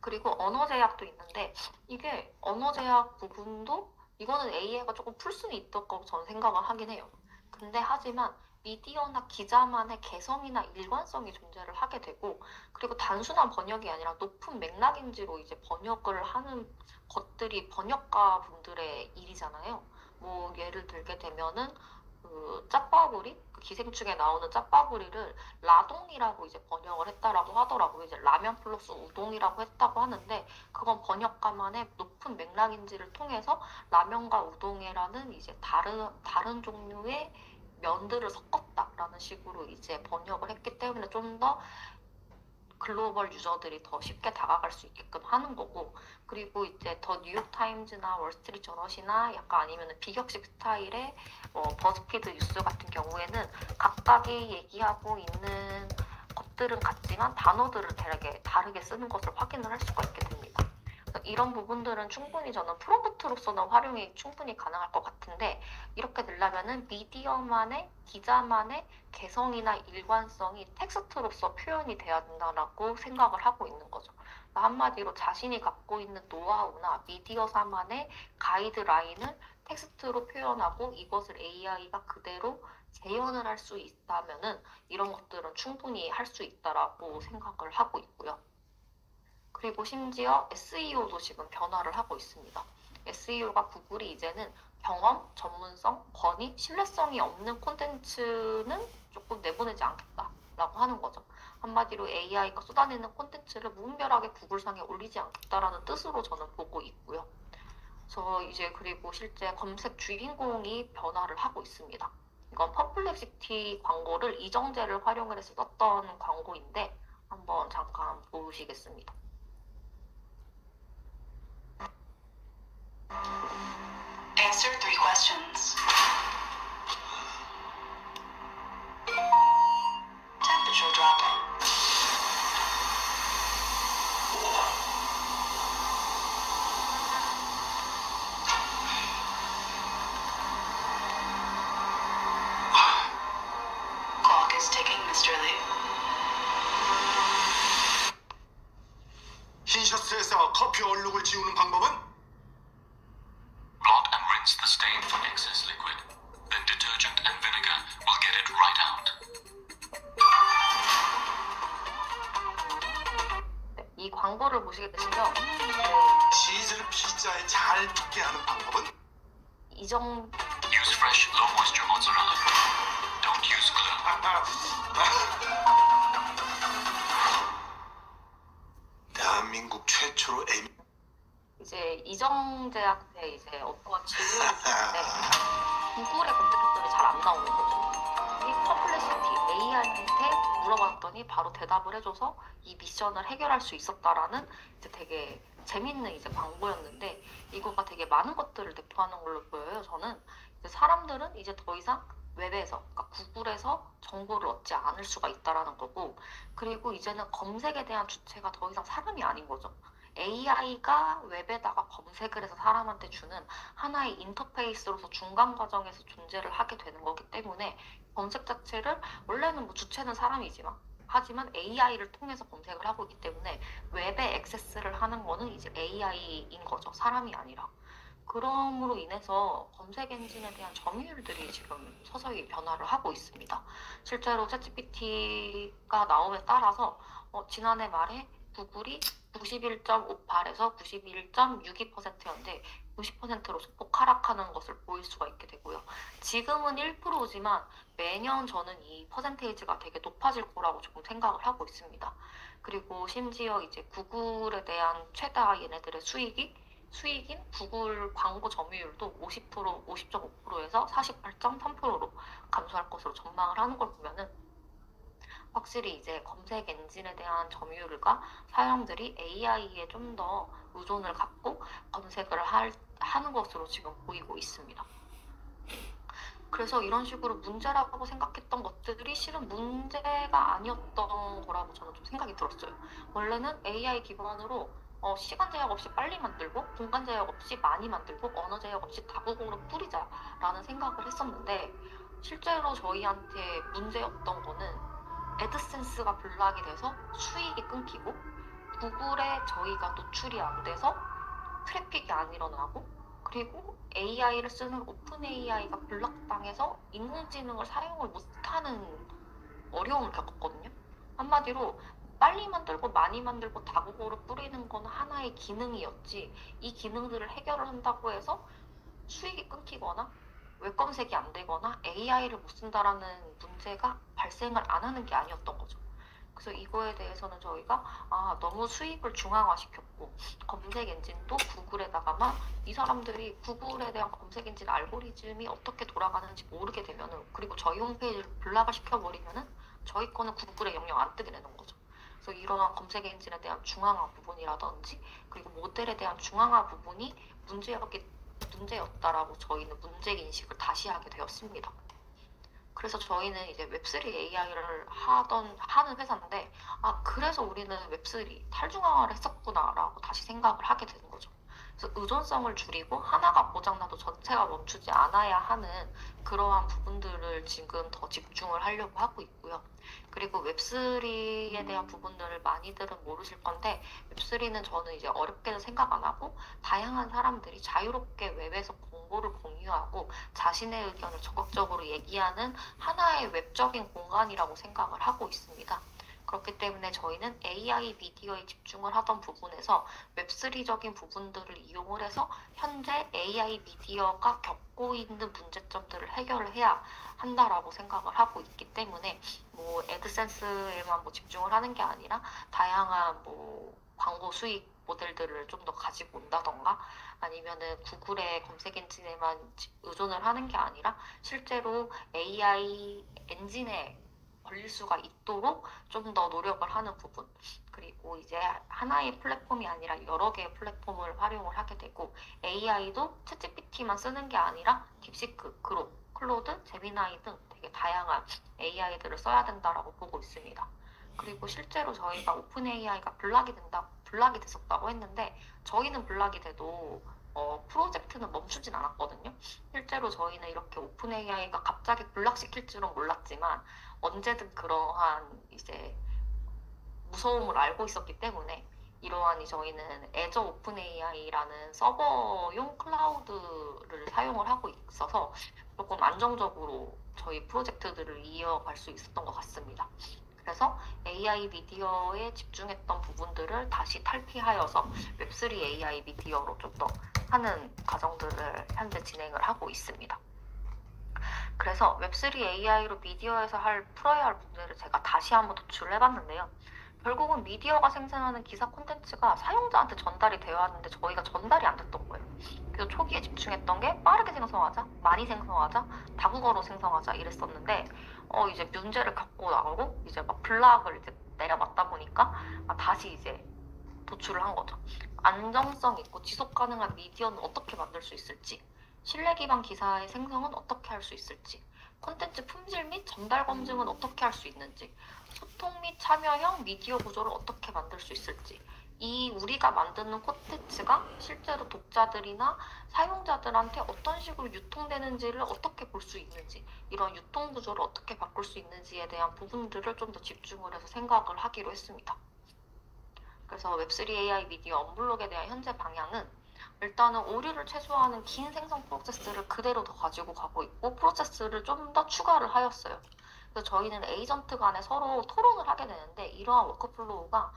A: 그리고 언어 제약도 있는데 이게 언어 제약 부분도 이거는 AI가 조금 풀 수는 있을 거라고 저는 생각을 하긴 해요. 근데 하지만 미디어나 기자만의 개성이나 일관성이 존재를 하게 되고, 그리고 단순한 번역이 아니라 높은 맥락인지로 이제 번역을 하는 것들이 번역가 분들의 일이잖아요. 뭐 예를 들게 되면은 그 짜파구리, 그 기생충에 나오는 짜파구리를 라동이라고 이제 번역을 했다라고 하더라고요. 이제 라면 플러스 우동이라고 했다고 하는데 그건 번역가만의 높은 맥락인지를 통해서 라면과 우동이라는 이제 다른 종류의 면들을 섞었다라는 식으로 이제 번역을 했기 때문에 좀 더 글로벌 유저들이 더 쉽게 다가갈 수 있게끔 하는 거고, 그리고 이제 더 뉴욕타임즈나 월스트리트 저널이나 약간 아니면 비격식 스타일의 버즈피드 뉴스 같은 경우에는 각각이 얘기하고 있는 것들은 같지만 단어들을 되게 다르게 쓰는 것을 확인을 할 수가 있게 됩니다. 이런 부분들은 충분히 저는 프롬프트로서는 활용이 충분히 가능할 것 같은데, 이렇게 되려면은 미디어만의 기자만의 개성이나 일관성이 텍스트로서 표현이 돼야 된다라고 생각을 하고 있는 거죠. 한마디로 자신이 갖고 있는 노하우나 미디어사만의 가이드라인을 텍스트로 표현하고 이것을 AI가 그대로 재현을 할 수 있다면은 이런 것들은 충분히 할 수 있다라고 생각을 하고 있고요. 그리고 심지어 SEO도 지금 변화를 하고 있습니다. SEO가 구글이 이제는 경험, 전문성, 권위, 신뢰성이 없는 콘텐츠는 조금 내보내지 않겠다라고 하는 거죠. 한마디로 AI가 쏟아내는 콘텐츠를 무분별하게 구글상에 올리지 않겠다라는 뜻으로 저는 보고 있고요. 그래서 이제 그리고 실제 검색 주인공이 변화를 하고 있습니다. 이건 퍼플렉시티 광고를 이정재를 활용을 해서 썼던 광고인데 한번 잠깐 보시겠습니다.
C: Answer 3 questions. Temperature dropping. Clock is ticking, Mr. Lee.
D: 흰 셔츠에서 커피 얼룩을 지우는 방법은?
E: Blot and rinse the stain for excess liquid. Then detergent and vinegar will get it right out.
A: 네, 이 광고를 보시게 되시면
D: 치즈를 피자에 잘 붙게 하는 방법은?
A: 이정
E: Use fresh, low moisture mozzarella. Don't use glue.
D: 대한민국 최초로
A: 이제 이정재한테 이제 어떤 질문을 줬는데 구글에 검색했더니 잘 안 나오는 거죠. 이 퍼플렉시티 AI한테 물어봤더니 바로 대답을 해줘서 이 미션을 해결할 수 있었다라는 이제 되게 재밌는 이제 광고였는데, 이거가 되게 많은 것들을 내포하는 걸로 보여요. 저는 사람들은 이제 더 이상 웹에서, 그러니까 구글에서 정보를 얻지 않을 수가 있다라는 거고, 그리고 이제는 검색에 대한 주체가 더 이상 사람이 아닌 거죠. AI가 웹에다가 검색을 해서 사람한테 주는 하나의 인터페이스로서 중간 과정에서 존재를 하게 되는 거기 때문에 검색 자체를 원래는 뭐 주체는 사람이지만 하지만 AI를 통해서 검색을 하고 있기 때문에 웹에 액세스를 하는 거는 이제 AI인 거죠. 사람이 아니라. 그럼으로 인해서 검색 엔진에 대한 점유율들이 지금 서서히 변화를 하고 있습니다. 실제로 챗GPT가 나옴에 따라서 지난해 말에 구글이 91.58에서 91.62%였는데 90%로 소폭 하락하는 것을 보일 수가 있게 되고요. 지금은 1%지만 매년 저는 이 퍼센테이지가 되게 높아질 거라고 조금 생각을 하고 있습니다. 그리고 심지어 이제 구글에 대한 최다 얘네들의 수익인 구글 광고 점유율도 50.5%에서 48.3%로 감소할 것으로 전망을 하는 걸 보면은 확실히 이제 검색 엔진에 대한 점유율과 사용들이 AI에 좀 더 의존을 갖고 검색을 하는 것으로 지금 보이고 있습니다. 그래서 이런 식으로 문제라고 생각했던 것들이 실은 문제가 아니었던 거라고 저는 좀 생각이 들었어요. 원래는 AI 기반으로 시간 제약 없이 빨리 만들고 공간 제약 없이 많이 만들고 언어 제약 없이 다국어로 뿌리자라는 생각을 했었는데 실제로 저희한테 문제였던 거는 애드센스가 블락이 돼서 수익이 끊기고 구글에 저희가 노출이 안 돼서 트래픽이 안 일어나고 그리고 AI를 쓰는 오픈 AI가 블락당해서 인공지능을 사용을 못하는 어려움을 겪었거든요. 한마디로 빨리 만들고 많이 만들고 다국어로 뿌리는 건 하나의 기능이었지 이 기능들을 해결을 한다고 해서 수익이 끊기거나 웹 검색이 안 되거나 AI를 못 쓴다라는 문제가 발생을 안 하는 게 아니었던 거죠. 그래서 이거에 대해서는 저희가 너무 수익을 중앙화시켰고 검색 엔진도 구글에다가만 이 사람들이 구글에 대한 검색 엔진 알고리즘이 어떻게 돌아가는지 모르게 되면은 그리고 저희 홈페이지를 블락을 시켜버리면은 저희 거는 구글에 영영 안 뜨게 되는 거죠. 그래서 이러한 검색 엔진에 대한 중앙화 부분이라든지 그리고 모델에 대한 중앙화 부분이 문제였다라고 저희는 문제 인식을 다시 하게 되었습니다. 그래서 저희는 이제 웹3 AI를 하는 회사인데 그래서 우리는 웹3 탈중앙화를 했었구나라고 다시 생각을 하게 되는 거죠. 그래서 의존성을 줄이고 하나가 고장나도 전체가 멈추지 않아야 하는 그러한 부분들을 지금 더 집중을 하려고 하고 있고요. 그리고 웹3에 대한 부분들을 많이들은 모르실 건데 웹3는 저는 이제 어렵게는 생각 안 하고 다양한 사람들이 자유롭게 웹에서 정보를 공유하고 자신의 의견을 적극적으로 얘기하는 하나의 웹적인 공간이라고 생각을 하고 있습니다. 그렇기 때문에 저희는 AI 미디어에 집중을 하던 부분에서 웹3적인 부분들을 이용을 해서 현재 AI 미디어가 겪고 있는 문제점들을 해결을 해야 한다라고 생각을 하고 있기 때문에 뭐 애드센스에만 집중을 하는 게 아니라 다양한 광고 수익 모델들을 좀 더 가지고 온다던가 아니면은 구글의 검색 엔진에만 의존을 하는 게 아니라 실제로 AI 엔진에 걸릴 수가 있도록 좀 더 노력을 하는 부분 그리고 이제 하나의 플랫폼이 아니라 여러 개의 플랫폼을 활용을 하게 되고 AI도 챗GPT만 쓰는 게 아니라 딥시크, 그록, 클로드, 제미나이 등 되게 다양한 AI들을 써야 된다라고 보고 있습니다. 그리고 실제로 저희가 오픈 AI가 블락이 됐었다고 했는데 저희는 블락이 돼도 프로젝트는 멈추진 않았거든요. 실제로 저희는 이렇게 오픈 AI가 갑자기 블락시킬 줄은 몰랐지만 언제든 그러한 이제 무서움을 알고 있었기 때문에 이러한 저희는 애저 오픈 AI라는 서버용 클라우드를 사용을 하고 있어서 조금 안정적으로 저희 프로젝트들을 이어갈 수 있었던 것 같습니다. 그래서 AI 미디어에 집중했던 부분들을 다시 탈피하여서 웹3 AI 미디어로 좀 더 하는 과정들을 현재 진행을 하고 있습니다. 그래서 웹3 AI로 미디어에서 풀어야 할 문제를 제가 다시 한번 도출을 해봤는데요. 결국은 미디어가 생산하는 기사 콘텐츠가 사용자한테 전달이 되어야 하는데 저희가 전달이 안 됐던 거예요. 그래서 초기에 집중했던 게 빠르게 생성하자, 많이 생성하자, 다국어로 생성하자 이랬었는데 이제 문제를 겪고 나오고 이제 블락을 이제 내려맞다 보니까 다시 이제 도출을 한 거죠. 안정성 있고 지속 가능한 미디어는 어떻게 만들 수 있을지, 신뢰 기반 기사의 생성은 어떻게 할 수 있을지, 콘텐츠 품질 및 전달 검증은 어떻게 할 수 있는지, 소통 및 참여형 미디어 구조를 어떻게 만들 수 있을지, 이 우리가 만드는 콘텐츠가 실제로 독자들이나 사용자들한테 어떤 식으로 유통되는지를 어떻게 볼 수 있는지, 이런 유통 구조를 어떻게 바꿀 수 있는지에 대한 부분들을 좀 더 집중을 해서 생각을 하기로 했습니다. 그래서 웹3 AI 미디어 언블록에 대한 현재 방향은 일단은 오류를 최소화하는 긴 생성 프로세스를 그대로 더 가지고 가고 있고, 프로세스를 좀 더 추가를 하였어요. 그래서 저희는 에이전트 간에 서로 토론을 하게 되는데, 이러한 워크플로우가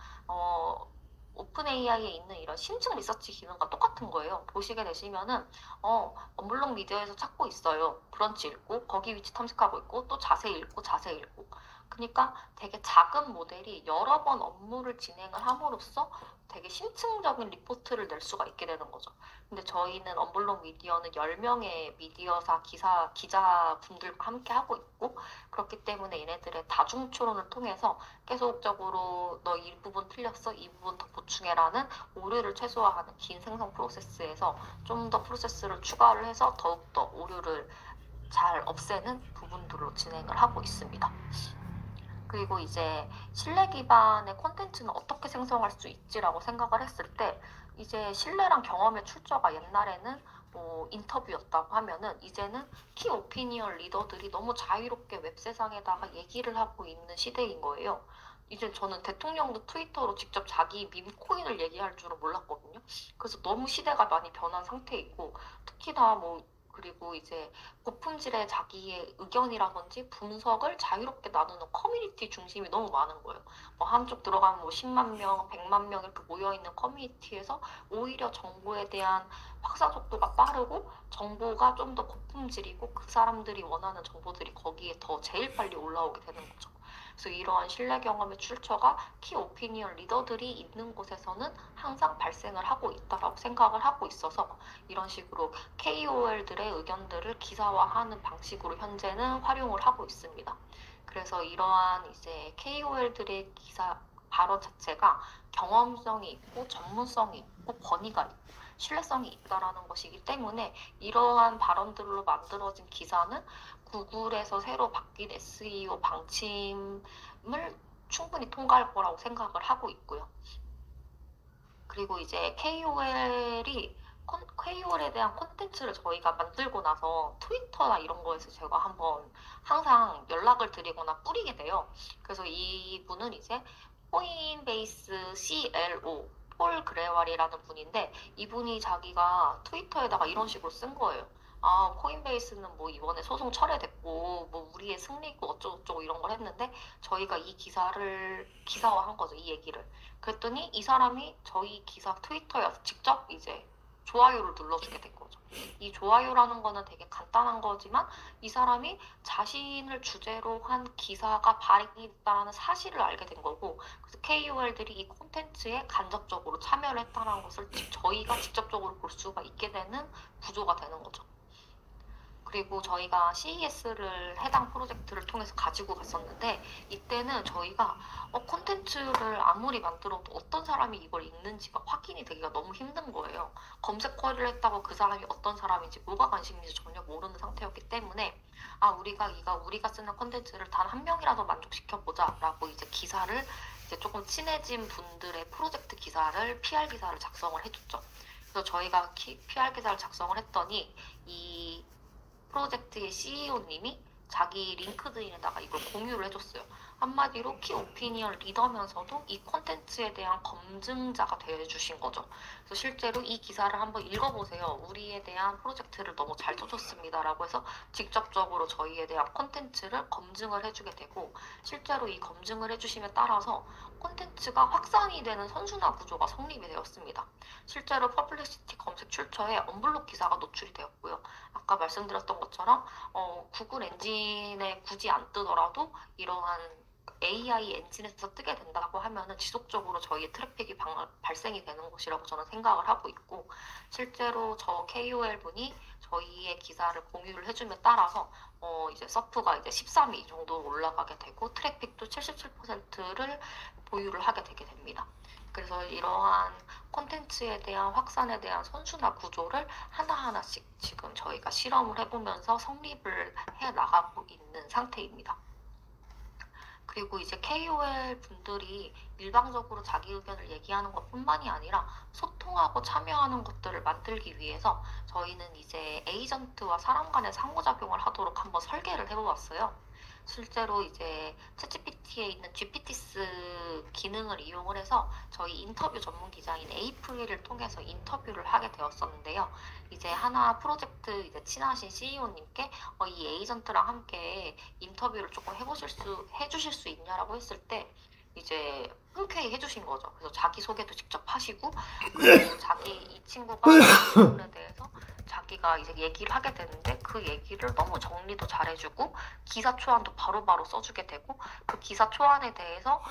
A: 오픈 AI에 있는 이런 심층 리서치 기능과 똑같은 거예요. 보시게 되시면은 언블록 미디어에서 찾고 있어요. 브런치 읽고, 거기 위치 탐색하고 있고, 또 자세히 읽고, 자세히 읽고. 그러니까 되게 작은 모델이 여러 번 업무를 진행을 함으로써 되게 심층적인 리포트를 낼 수가 있게 되는 거죠. 근데 저희는 언블록 미디어는 10명의 미디어사 기자분들과 함께 하고 있고, 그렇기 때문에 얘네들의 다중 토론을 통해서 계속적으로 너 이 부분 틀렸어, 이 부분 더 보충해라는 오류를 최소화하는 긴 생성 프로세스에서 좀 더 프로세스를 추가를 해서 더욱더 오류를 잘 없애는 부분들로 진행을 하고 있습니다. 그리고 이제 신뢰 기반의 콘텐츠는 어떻게 생성할 수 있지라고 생각을 했을 때, 이제 신뢰랑 경험의 출처가 옛날에는 인터뷰였다고 하면은, 이제는 키 오피니언 리더들이 너무 자유롭게 웹 세상에다가 얘기를 하고 있는 시대인 거예요. 이제 저는 대통령도 트위터로 직접 자기 밈 코인을 얘기할 줄은 몰랐거든요. 그래서 너무 시대가 많이 변한 상태이고, 특히나 그리고 이제 고품질의 자기의 의견이라든지 분석을 자유롭게 나누는 커뮤니티 중심이 너무 많은 거예요. 한쪽 들어가면 10만 명, 100만 명 이렇게 모여있는 커뮤니티에서 오히려 정보에 대한 확산 속도가 빠르고, 정보가 좀 더 고품질이고, 그 사람들이 원하는 정보들이 거기에 더 제일 빨리 올라오게 되는 거죠. 그래서 이러한 신뢰 경험의 출처가 키 오피니언 리더들이 있는 곳에서는 항상 발생을 하고 있다라고 생각을 하고 있어서, 이런 식으로 KOL들의 의견들을 기사화하는 방식으로 현재는 활용을 하고 있습니다. 그래서 이러한 이제 KOL들의 기사 발언 자체가 경험성이 있고, 전문성이 있고, 권위가 있고, 신뢰성이 있다라는 것이기 때문에, 이러한 발언들로 만들어진 기사는 구글에서 새로 바뀐 SEO 방침을 충분히 통과할 거라고 생각을 하고 있고요. 그리고 이제 KOL에 대한 콘텐츠를 저희가 만들고 나서 트위터나 이런 거에서 제가 한번 항상 연락을 드리거나 뿌리게 돼요. 그래서 이분은 이제 코인베이스 CLO 폴 그레왈이라는 분인데, 이분이 자기가 트위터에다가 이런 식으로 쓴 거예요. 코인베이스는 이번에 소송 철회됐고, 우리의 승리고 어쩌고저쩌고 이런 걸 했는데, 저희가 이 기사를 기사화한 거죠, 이 얘기를. 그랬더니 이 사람이 저희 기사 트위터에 직접 이제 좋아요를 눌러주게 된 거죠. 이 좋아요라는 거는 되게 간단한 거지만, 이 사람이 자신을 주제로 한 기사가 발행이 됐다는 사실을 알게 된 거고, 그래서 KOL들이 이 콘텐츠에 간접적으로 참여를 했다는 것을 저희가 직접적으로 볼 수가 있게 되는 구조가 되는 거죠. 그리고 저희가 CES를 해당 프로젝트를 통해서 가지고 갔었는데, 이때는 저희가 콘텐츠를 아무리 만들어도 어떤 사람이 이걸 읽는지가 확인이 되기가 너무 힘든 거예요. 검색 쿼리를 했다고 그 사람이 어떤 사람인지, 뭐가 관심인지 전혀 모르는 상태였기 때문에, 우리가 쓰는 콘텐츠를 단 한 명이라도 만족시켜보자 라고 이제 기사를, 이제 조금 친해진 분들의 프로젝트 기사를, PR 기사를 작성을 해줬죠. 그래서 저희가 PR 기사를 작성을 했더니, 이 프로젝트의 CEO님이 자기 링크드인에다가 이걸 공유를 해줬어요. 한마디로 키 오피니언 리더면서도 이 콘텐츠에 대한 검증자가 되어주신 거죠. 그래서 실제로 이 기사를 한번 읽어보세요. 우리에 대한 프로젝트를 너무 잘 써줬습니다 라고 해서 직접적으로 저희에 대한 콘텐츠를 검증을 해주게 되고, 실제로 이 검증을 해주심에 따라서 콘텐츠가 확산이 되는 선순환 구조가 성립이 되었습니다. 실제로 퍼블리시티 검색 출처에 언블록 기사가 노출이 되었고요. 아까 말씀드렸던 것처럼 구글 엔진에 굳이 안 뜨더라도 이러한 AI 엔진에서 뜨게 된다고 하면은 지속적으로 저희의 트래픽이 발생이 되는 것이라고 저는 생각을 하고 있고, 실제로 저 KOL 분이 저희의 기사를 공유를 해줌에 따라서 이제 서프가 이제 13위 정도 올라가게 되고, 트래픽도 77%를 보유를 하게 되게 됩니다. 그래서 이러한 콘텐츠에 대한 확산에 대한 선순환 구조를 하나하나씩 지금 저희가 실험을 해보면서 성립을 해 나가고 있는 상태입니다. 그리고 이제 KOL 분들이 일방적으로 자기 의견을 얘기하는 것뿐만이 아니라 소통하고 참여하는 것들을 만들기 위해서 저희는 이제 에이전트와 사람 간의 상호작용을 하도록 한번 설계를 해보았어요. 실제로 이제 챗GPT에 있는 GPTs 기능을 이용을 해서 저희 인터뷰 전문 기자인 에이프릴을 통해서 인터뷰를 하게 되었었는데요. 이제 하나 프로젝트 이제 친하신 CEO님께 이 에이전트랑 함께 인터뷰를 조금 해주실 수 있냐라고 했을 때 이제 흔쾌히 해주신 거죠. 그래서 자기 소개도 직접 하시고 그리고 이 친구가 부분에 대해서 자기가 이제 얘기를 하게 되는데 그 얘기를 너무 정리도 잘해주고 기사 초안도 바로바로 써주게 되고 그 기사 초안에 대해서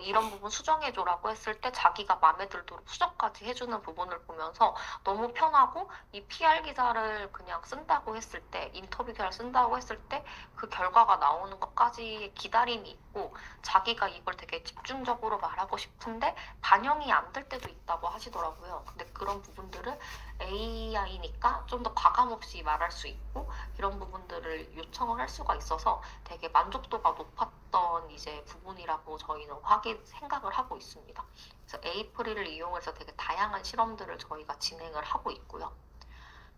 A: 이런 부분 수정해줘라고 했을 때 자기가 마음에 들도록 수정까지 해주는 부분을 보면서 너무 편하고 이 PR 기사를 그냥 쓴다고 했을 때 인터뷰 기사를 쓴다고 했을 때 그 결과가 나오는 것까지 기다림이 있고 자기가 이걸 되게 집중적으로 말하고 싶은데 반영이 안 될 때도 있다고 하시더라고요. 근데 그런 부분들을 AI니까 좀 더 과감 없이 말할 수 있고 이런 부분들을 요청을 할 수가 있어서 되게 만족도가 높았던 이제 부분이라고 저희는 생각을 하고 있습니다. 그래서 에이프릴을 이용해서 되게 다양한 실험들을 저희가 진행을 하고 있고요.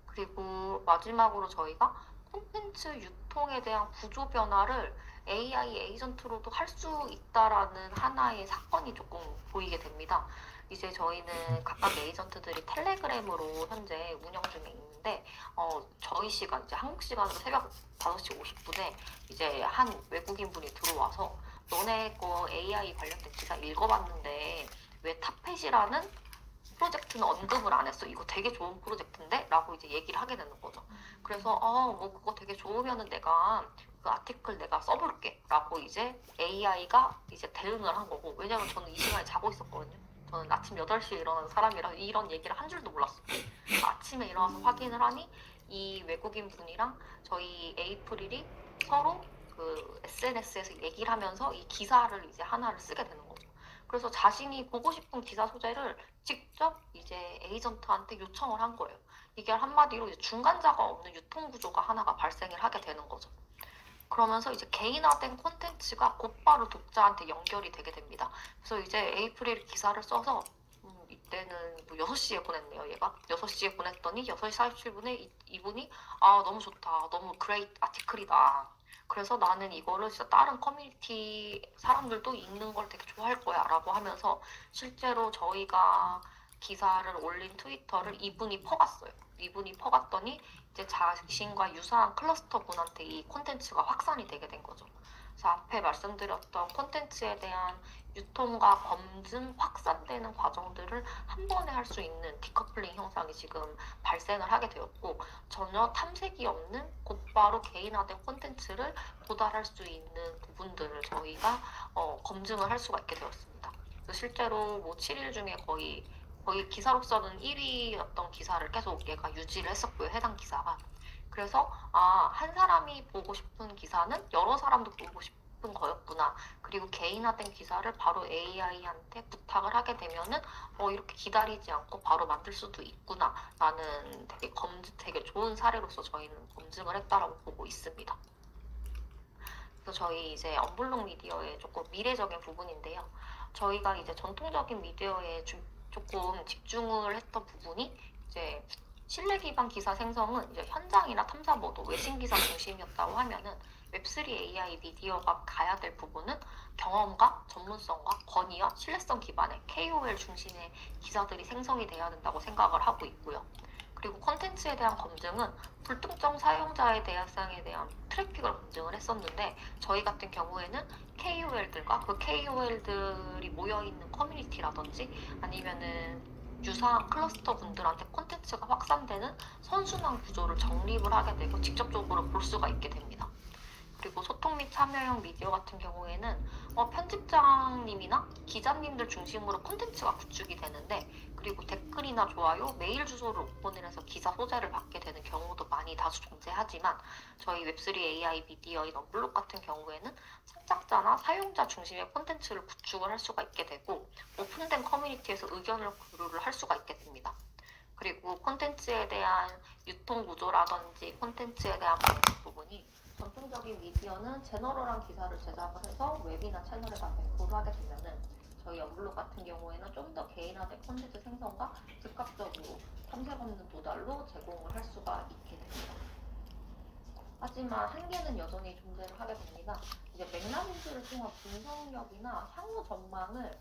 A: 그리고 마지막으로 저희가 콘텐츠 유통에 대한 구조 변화를 AI 에이전트로도 할 수 있다라는 하나의 사건이 조금 보이게 됩니다. 이제 저희는 각각 에이전트들이 텔레그램으로 현재 운영 중에 있는데 저희 시간 이제 한국 시간으로 새벽 5시 50분에 이제 한 외국인 분이 들어와서 너네 거 AI 관련된 기사 읽어봤는데 왜 타펫이라는 프로젝트는 언급을 안 했어? 이거 되게 좋은 프로젝트인데? 라고 이제 얘기를 하게 되는 거죠. 그래서 뭐 그거 되게 좋으면은 내가 그 아티클 내가 써볼게 라고 이제 AI가 이제 대응을 한 거고 왜냐면 저는 이 시간에 자고 있었거든요. 저는 아침 8시에 일어나는 사람이라 이런 얘기를 한 줄도 몰랐어요. 아침에 일어나서 확인을 하니 이 외국인 분이랑 저희 에이프릴이 서로 그 SNS에서 얘기를 하면서 이 기사를 이제 하나를 쓰게 되는 거죠. 그래서 자신이 보고 싶은 기사 소재를 직접 이제 에이전트한테 요청을 한 거예요. 이게 한마디로 이제 중간자가 없는 유통 구조가 하나가 발생을 하게 되는 거죠. 그러면서 이제 개인화된 콘텐츠가 곧바로 독자한테 연결이 되게 됩니다. 그래서 이제 에이프릴 기사를 써서 이때는 뭐 6시에 보냈네요. 얘가 6시에 보냈더니 6시 47분에 이분이 너무 좋다. 너무 그레이트 아티클이다. 그래서 나는 이거를 진짜 다른 커뮤니티 사람들도 읽는 걸 되게 좋아할 거야 라고 하면서 실제로 저희가 기사를 올린 트위터를 이분이 퍼갔어요. 이분이 퍼갔더니 이제 자신과 유사한 클러스터 분한테 이 콘텐츠가 확산이 되게 된 거죠. 그래서 앞에 말씀드렸던 콘텐츠에 대한 유통과 검증, 확산되는 과정들을 한 번에 할 수 있는 디커플링 현상이 지금 발생을 하게 되었고 전혀 탐색이 없는 곧바로 개인화된 콘텐츠를 도달할 수 있는 부분들을 저희가 검증을 할 수가 있게 되었습니다. 그래서 실제로 뭐 7일 중에 거의 기사로서는 1위였던 기사를 계속 얘가 유지를 했었고요. 해당 기사가. 그래서 한 사람이 보고 싶은 기사는 여러 사람도 보고 싶은 거였구나. 그리고 개인화된 기사를 바로 AI한테 부탁을 하게 되면은 이렇게 기다리지 않고 바로 만들 수도 있구나. 라는 되게 좋은 사례로서 저희는 검증을 했다라고 보고 있습니다. 그래서 저희 이제 언블록 미디어의 조금 미래적인 부분인데요. 저희가 이제 전통적인 미디어에 조금 집중을 했던 부분이 이제 신뢰 기반 기사 생성은 이제 현장이나 탐사 보도, 외신 기사 중심이었다고 하면은 웹3 AI 미디어가 가야 될 부분은 경험과 전문성과 권위와 신뢰성 기반의 KOL 중심의 기사들이 생성이 돼야 된다고 생각을 하고 있고요. 그리고 콘텐츠에 대한 검증은 불특정 사용자에 대한 트래픽을 검증을 했었는데 저희 같은 경우에는 KOL들과 그 KOL들이 모여있는 커뮤니티라든지 아니면은 유사한 클러스터 분들한테 콘텐츠가 확산되는 선순환 구조를 정립을 하게 되고 직접적으로 볼 수가 있게 됩니다. 그리고 소통 및 참여형 미디어 같은 경우에는 편집장님이나 기자님들 중심으로 콘텐츠가 구축이 되는데, 그리고 댓글이나 좋아요, 메일 주소를 오픈을 해서 기사 소재를 받게 되는 경우도 많이 다수 존재하지만, 저희 웹3 AI 미디어인 언블록 같은 경우에는 창작자나 사용자 중심의 콘텐츠를 구축을 할 수가 있게 되고, 오픈된 커뮤니티에서 의견을 교류를 할 수가 있게 됩니다. 그리고 콘텐츠에 대한 유통 구조라든지 콘텐츠에 대한 부분이, 전통적인 미디어는 제너럴한 기사를 제작을 해서 웹이나 채널에다 배포를 하게 되면은, 저희 언블록 같은 경우에는 좀 더 개인화된 콘텐츠 생성과 즉각적으로 탐색 없는 도달로 제공을 할 수가 있게 됩니다. 하지만 한계는 여전히 존재를 하게 됩니다. 이제 맥라렌즈를 통한 분석력이나 향후 전망을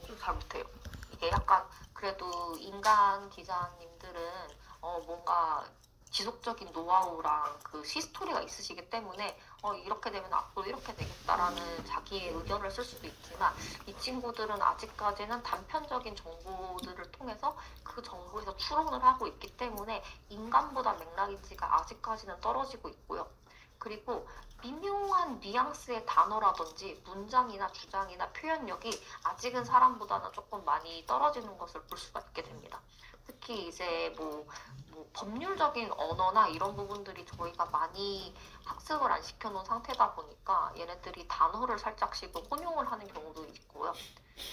A: 좀 잘 못해요. 이게 약간 그래도 인간 기자님들은 뭔가 지속적인 노하우랑 그 시스토리가 있으시기 때문에 이렇게 되면 앞으로 이렇게 되겠다라는 자기의 의견을 쓸 수도 있지만, 이 친구들은 아직까지는 단편적인 정보들을 통해서 그 정보에서 추론을 하고 있기 때문에 인간보다 맥락인지가 아직까지는 떨어지고 있고요. 그리고 미묘한 뉘앙스의 단어라든지 문장이나 주장이나 표현력이 아직은 사람보다는 조금 많이 떨어지는 것을 볼 수가 있게 됩니다. 특히 이제 뭐 법률적인 언어나 이런 부분들이 저희가 많이 학습을 안 시켜놓은 상태다 보니까 얘네들이 단어를 살짝씩은 혼용을 하는 경우도 있고요.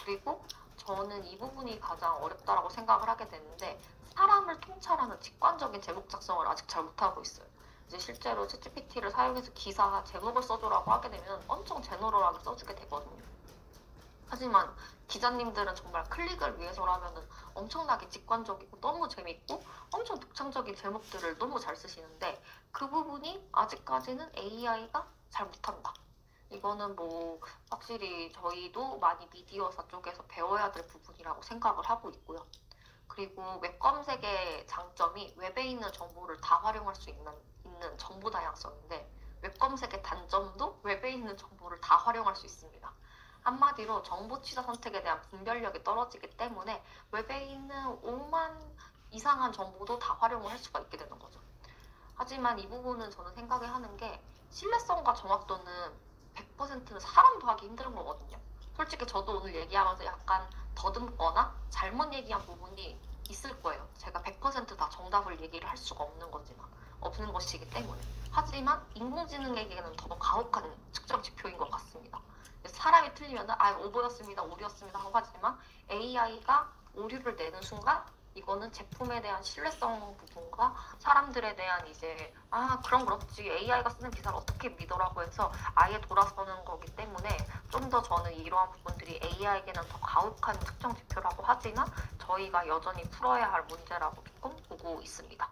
A: 그리고 저는 이 부분이 가장 어렵다라고 생각을 하게 되는데, 사람을 통찰하는 직관적인 제목 작성을 아직 잘 못하고 있어요. 이제 실제로 챗GPT를 사용해서 기사 제목을 써줘라고 하게 되면 엄청 제너럴하게 써주게 되거든요. 하지만 기자님들은 정말 클릭을 위해서라면은 엄청나게 직관적이고 너무 재밌고 엄청 독창적인 제목들을 너무 잘 쓰시는데, 그 부분이 아직까지는 AI가 잘 못한다. 이거는 뭐 확실히 저희도 많이 미디어사 쪽에서 배워야 될 부분이라고 생각을 하고 있고요. 그리고 웹 검색의 장점이 웹에 있는 정보를 다 활용할 수 있는 정보 다양성인데, 웹 검색의 단점도 웹에 있는 정보를 다 활용할 수 있습니다. 한마디로 정보 취사 선택에 대한 분별력이 떨어지기 때문에 웹에 있는 5만 이상한 정보도 다 활용을 할 수가 있게 되는 거죠. 하지만 이 부분은 저는 생각을 하는 게, 신뢰성과 정확도는 100%는 사람도 하기 힘든 거거든요. 솔직히 저도 오늘 얘기하면서 약간 더듬거나 잘못 얘기한 부분이 있을 거예요. 제가 100%다 정답을 얘기를 할 수가 없는 것이기 때문에. 하지만 인공지능에게는 더 가혹한 측정 지표인 것 같습니다. 사람이 틀리면 오보였습니다, 오류였습니다 하고 하지만, AI가 오류를 내는 순간 이거는 제품에 대한 신뢰성 부분과 사람들에 대한 이제 그럼 그렇지, AI가 쓰는 기사를 어떻게 믿어라고 해서 아예 돌아서는 거기 때문에, 좀 더 저는 이러한 부분들이 AI에게는 더 가혹한 측정 지표라고 하지만 저희가 여전히 풀어야 할 문제라고 조금 보고 있습니다.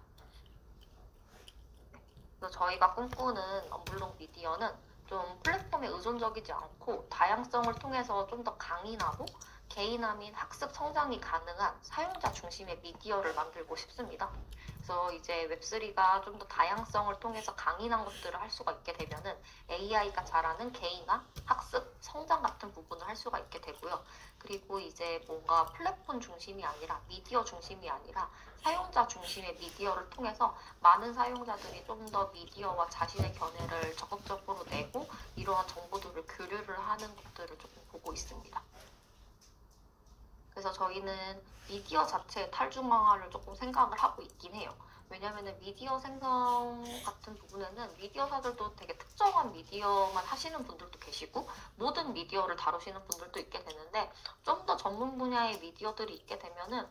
A: 그래서 저희가 꿈꾸는 언블록 미디어는 좀 플랫폼에 의존적이지 않고 다양성을 통해서 좀 더 강인하고 개인화 및 학습 성장이 가능한 사용자 중심의 미디어를 만들고 싶습니다. 그래서 이제 웹3가 좀 더 다양성을 통해서 강인한 것들을 할 수가 있게 되면은 AI가 잘하는 개인화, 학습, 성장 같은 부분을 할 수가 있게 되고요. 그리고 이제 뭔가 플랫폼 중심이 아니라 미디어 중심이 아니라 사용자 중심의 미디어를 통해서 많은 사용자들이 좀 더 미디어와 자신의 견해를 적극적으로 내고 이러한 정보들을 교류를 하는 것들을 조금 보고 있습니다. 그래서 저희는 미디어 자체의 탈중앙화를 조금 생각을 하고 있긴 해요. 왜냐면은 미디어 생성 같은 부분에는 미디어사들도 되게 특정한 미디어만 하시는 분들도 계시고 모든 미디어를 다루시는 분들도 있게 되는데, 좀 더 전문 분야의 미디어들이 있게 되면은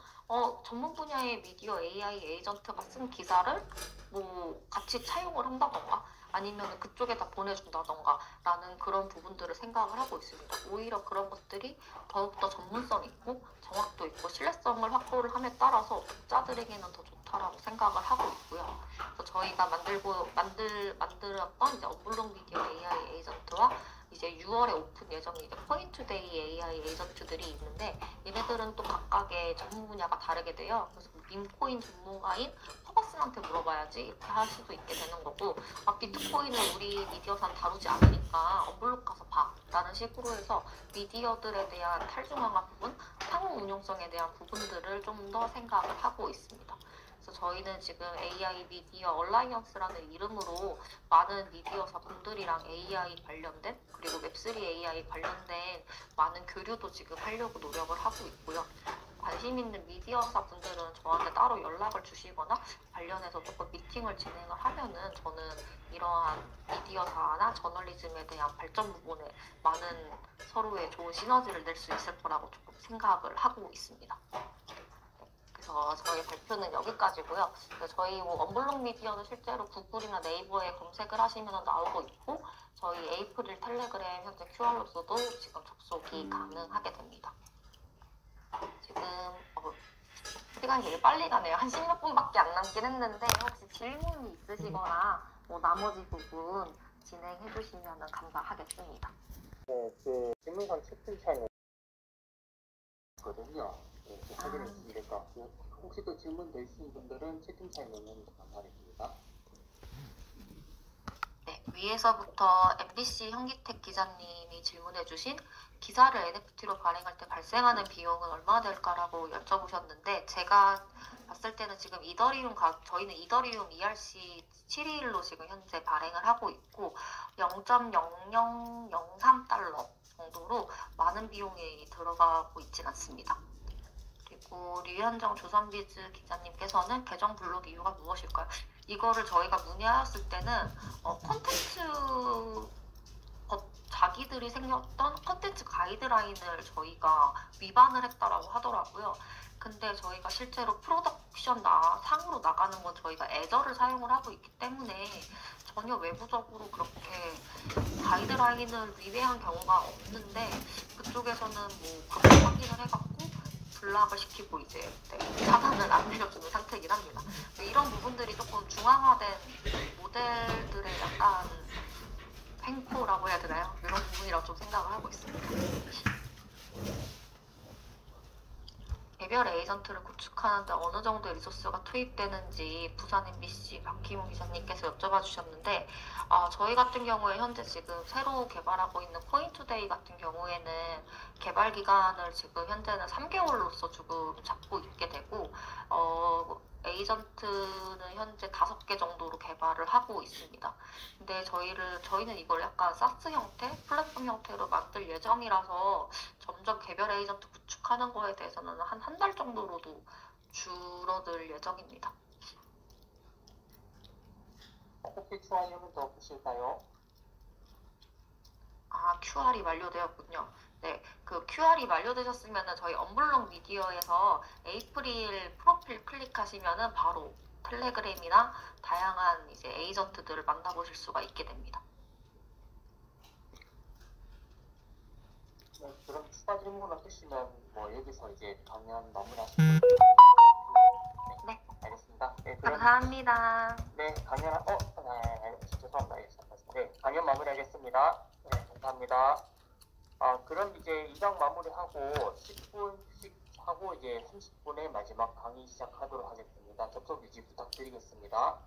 A: 전문 분야의 미디어 AI 에이전트가 쓴 기사를 뭐 같이 차용을 한다던가 아니면 그쪽에다 보내준다던가 라는 그런 부분들을 생각을 하고 있습니다. 오히려 그런 것들이 더욱더 전문성 있고 정확도 있고 신뢰성을 확보를 함에 따라서 독자들에게는 더 좋다라고 생각을 하고 있고요. 그래서 저희가 만들었던 이제 언블록 미디어 AI 에이전트와 이제 6월에 오픈 예정인 포인트데이 AI 에이전트들이 있는데, 얘네들은 또 각각의 전문 분야가 다르게 돼요. 그래서 밈코인 전문가인 허버슨한테 물어봐야지 이렇게 할 수도 있게 되는 거고, 비트코인은 우리 미디어사는 다루지 않으니까 언블록 가서 봐 라는 식으로 해서 미디어들에 대한 탈중앙화 부분, 상호 운용성에 대한 부분들을 좀 더 생각을 하고 있습니다. 그래서 저희는 지금 AI 미디어 얼라이언스라는 이름으로 많은 미디어사 분들이랑 AI 관련된 그리고 웹3 AI 관련된 많은 교류도 지금 하려고 노력을 하고 있고요. 관심 있는 미디어사 분들은 저한테 따로 연락을 주시거나 관련해서 조금 미팅을 진행을 하면은 저는 이러한 미디어사나 저널리즘에 대한 발전 부분에 많은 서로의 좋은 시너지를 낼 수 있을 거라고 조금 생각을 하고 있습니다. 그래서 저희 발표는 여기까지고요. 저희 언블록 미디어는 실제로 구글이나 네이버에 검색을 하시면 나오고 있고 저희 에이프릴 텔레그램 현재 QR로서도 지금 접속이 가능하게 됩니다. 지금 시간이 되게 빨리 가네요. 한 10몇 분밖에 안 남긴 했는데 혹시 질문이 있으시거나 나머지 부분 진행해 주시면 감사하겠습니다.
B: 네, 그 질문관 채팅창에 있거든요. 네, 확인했으니까 혹시 또 질문 더 있으신 분들은 채팅창에 넣으면 감사하겠습니다.
A: 네, 위에서부터 MBC 현기택 기자님이 질문해주신 기사를 NFT로 발행할 때 발생하는 비용은 얼마나 될까라고 여쭤보셨는데 제가 봤을 때는 지금 저희는 이더리움 ERC 7일로 지금 현재 발행을 하고 있고 0.0003달러 정도로 많은 비용이 들어가고 있진 않습니다. 그리고 류현정 조선비즈 기자님께서는 계정 블록 이유가 무엇일까요? 이거를 저희가 문의하였을 때는 콘텐츠 자기들이 생겼던 콘텐츠 가이드라인을 저희가 위반을 했다라고 하더라고요. 근데 저희가 실제로 프로덕션 상으로 나가는 건 저희가 애저를 사용을 하고 있기 때문에 전혀 외부적으로 그렇게 가이드라인을 위배한 경우가 없는데 그쪽에서는 그걸 확인을 해갖고 블락을 시키고 이제 차단을 안 내려주는 상태이긴 합니다. 이런 부분들이 조금 중앙화된 모델들의 약간 횡포라고 해야 되나요? 이런 부분이라고 좀 생각을 하고 있습니다. 개별 에이전트를 구축하는데 어느 정도의 리소스가 투입되는지 부산 MBC 박희문 기자님께서 여쭤봐 주셨는데 저희 같은 경우에 현재 지금 새로 개발하고 있는 코인투데이 같은 경우에는 개발 기간을 지금 현재는 3개월로서 지금 잡고 있게 되고 에이전트는 현재 5개 정도로 개발을 하고 있습니다. 근데 저희는 이걸 약간 사스 형태, 플랫폼 형태로 만들 예정이라서 점점 개별 에이전트 구축하는 거에 대해서는 한 달 정도로도 줄어들 예정입니다.
B: 혹시 추가하려면 더 보실까요?
A: QR이 만료되었군요. 네, 그 QR이 만료되셨으면은 저희 언블록 미디어에서 에이프릴 프로필 클릭하시면은 바로 텔레그램이나 다양한 이제 에이전트들을 만나보실 수가 있게 됩니다.
B: 네, 그럼 추가 질문 없으시면 여기서 이제 강연 마무리하시면
A: 네,
B: 알겠습니다. 네, 그럼
A: 감사합니다.
B: 네, 강연 죄송합니다. 네, 강연 마무리하겠습니다. 네, 감사합니다. 그럼 이제 이강 마무리하고 10분씩 하고 이제 30분에 마지막 강의 시작하도록 하겠습니다. 접속 유지 부탁드리겠습니다.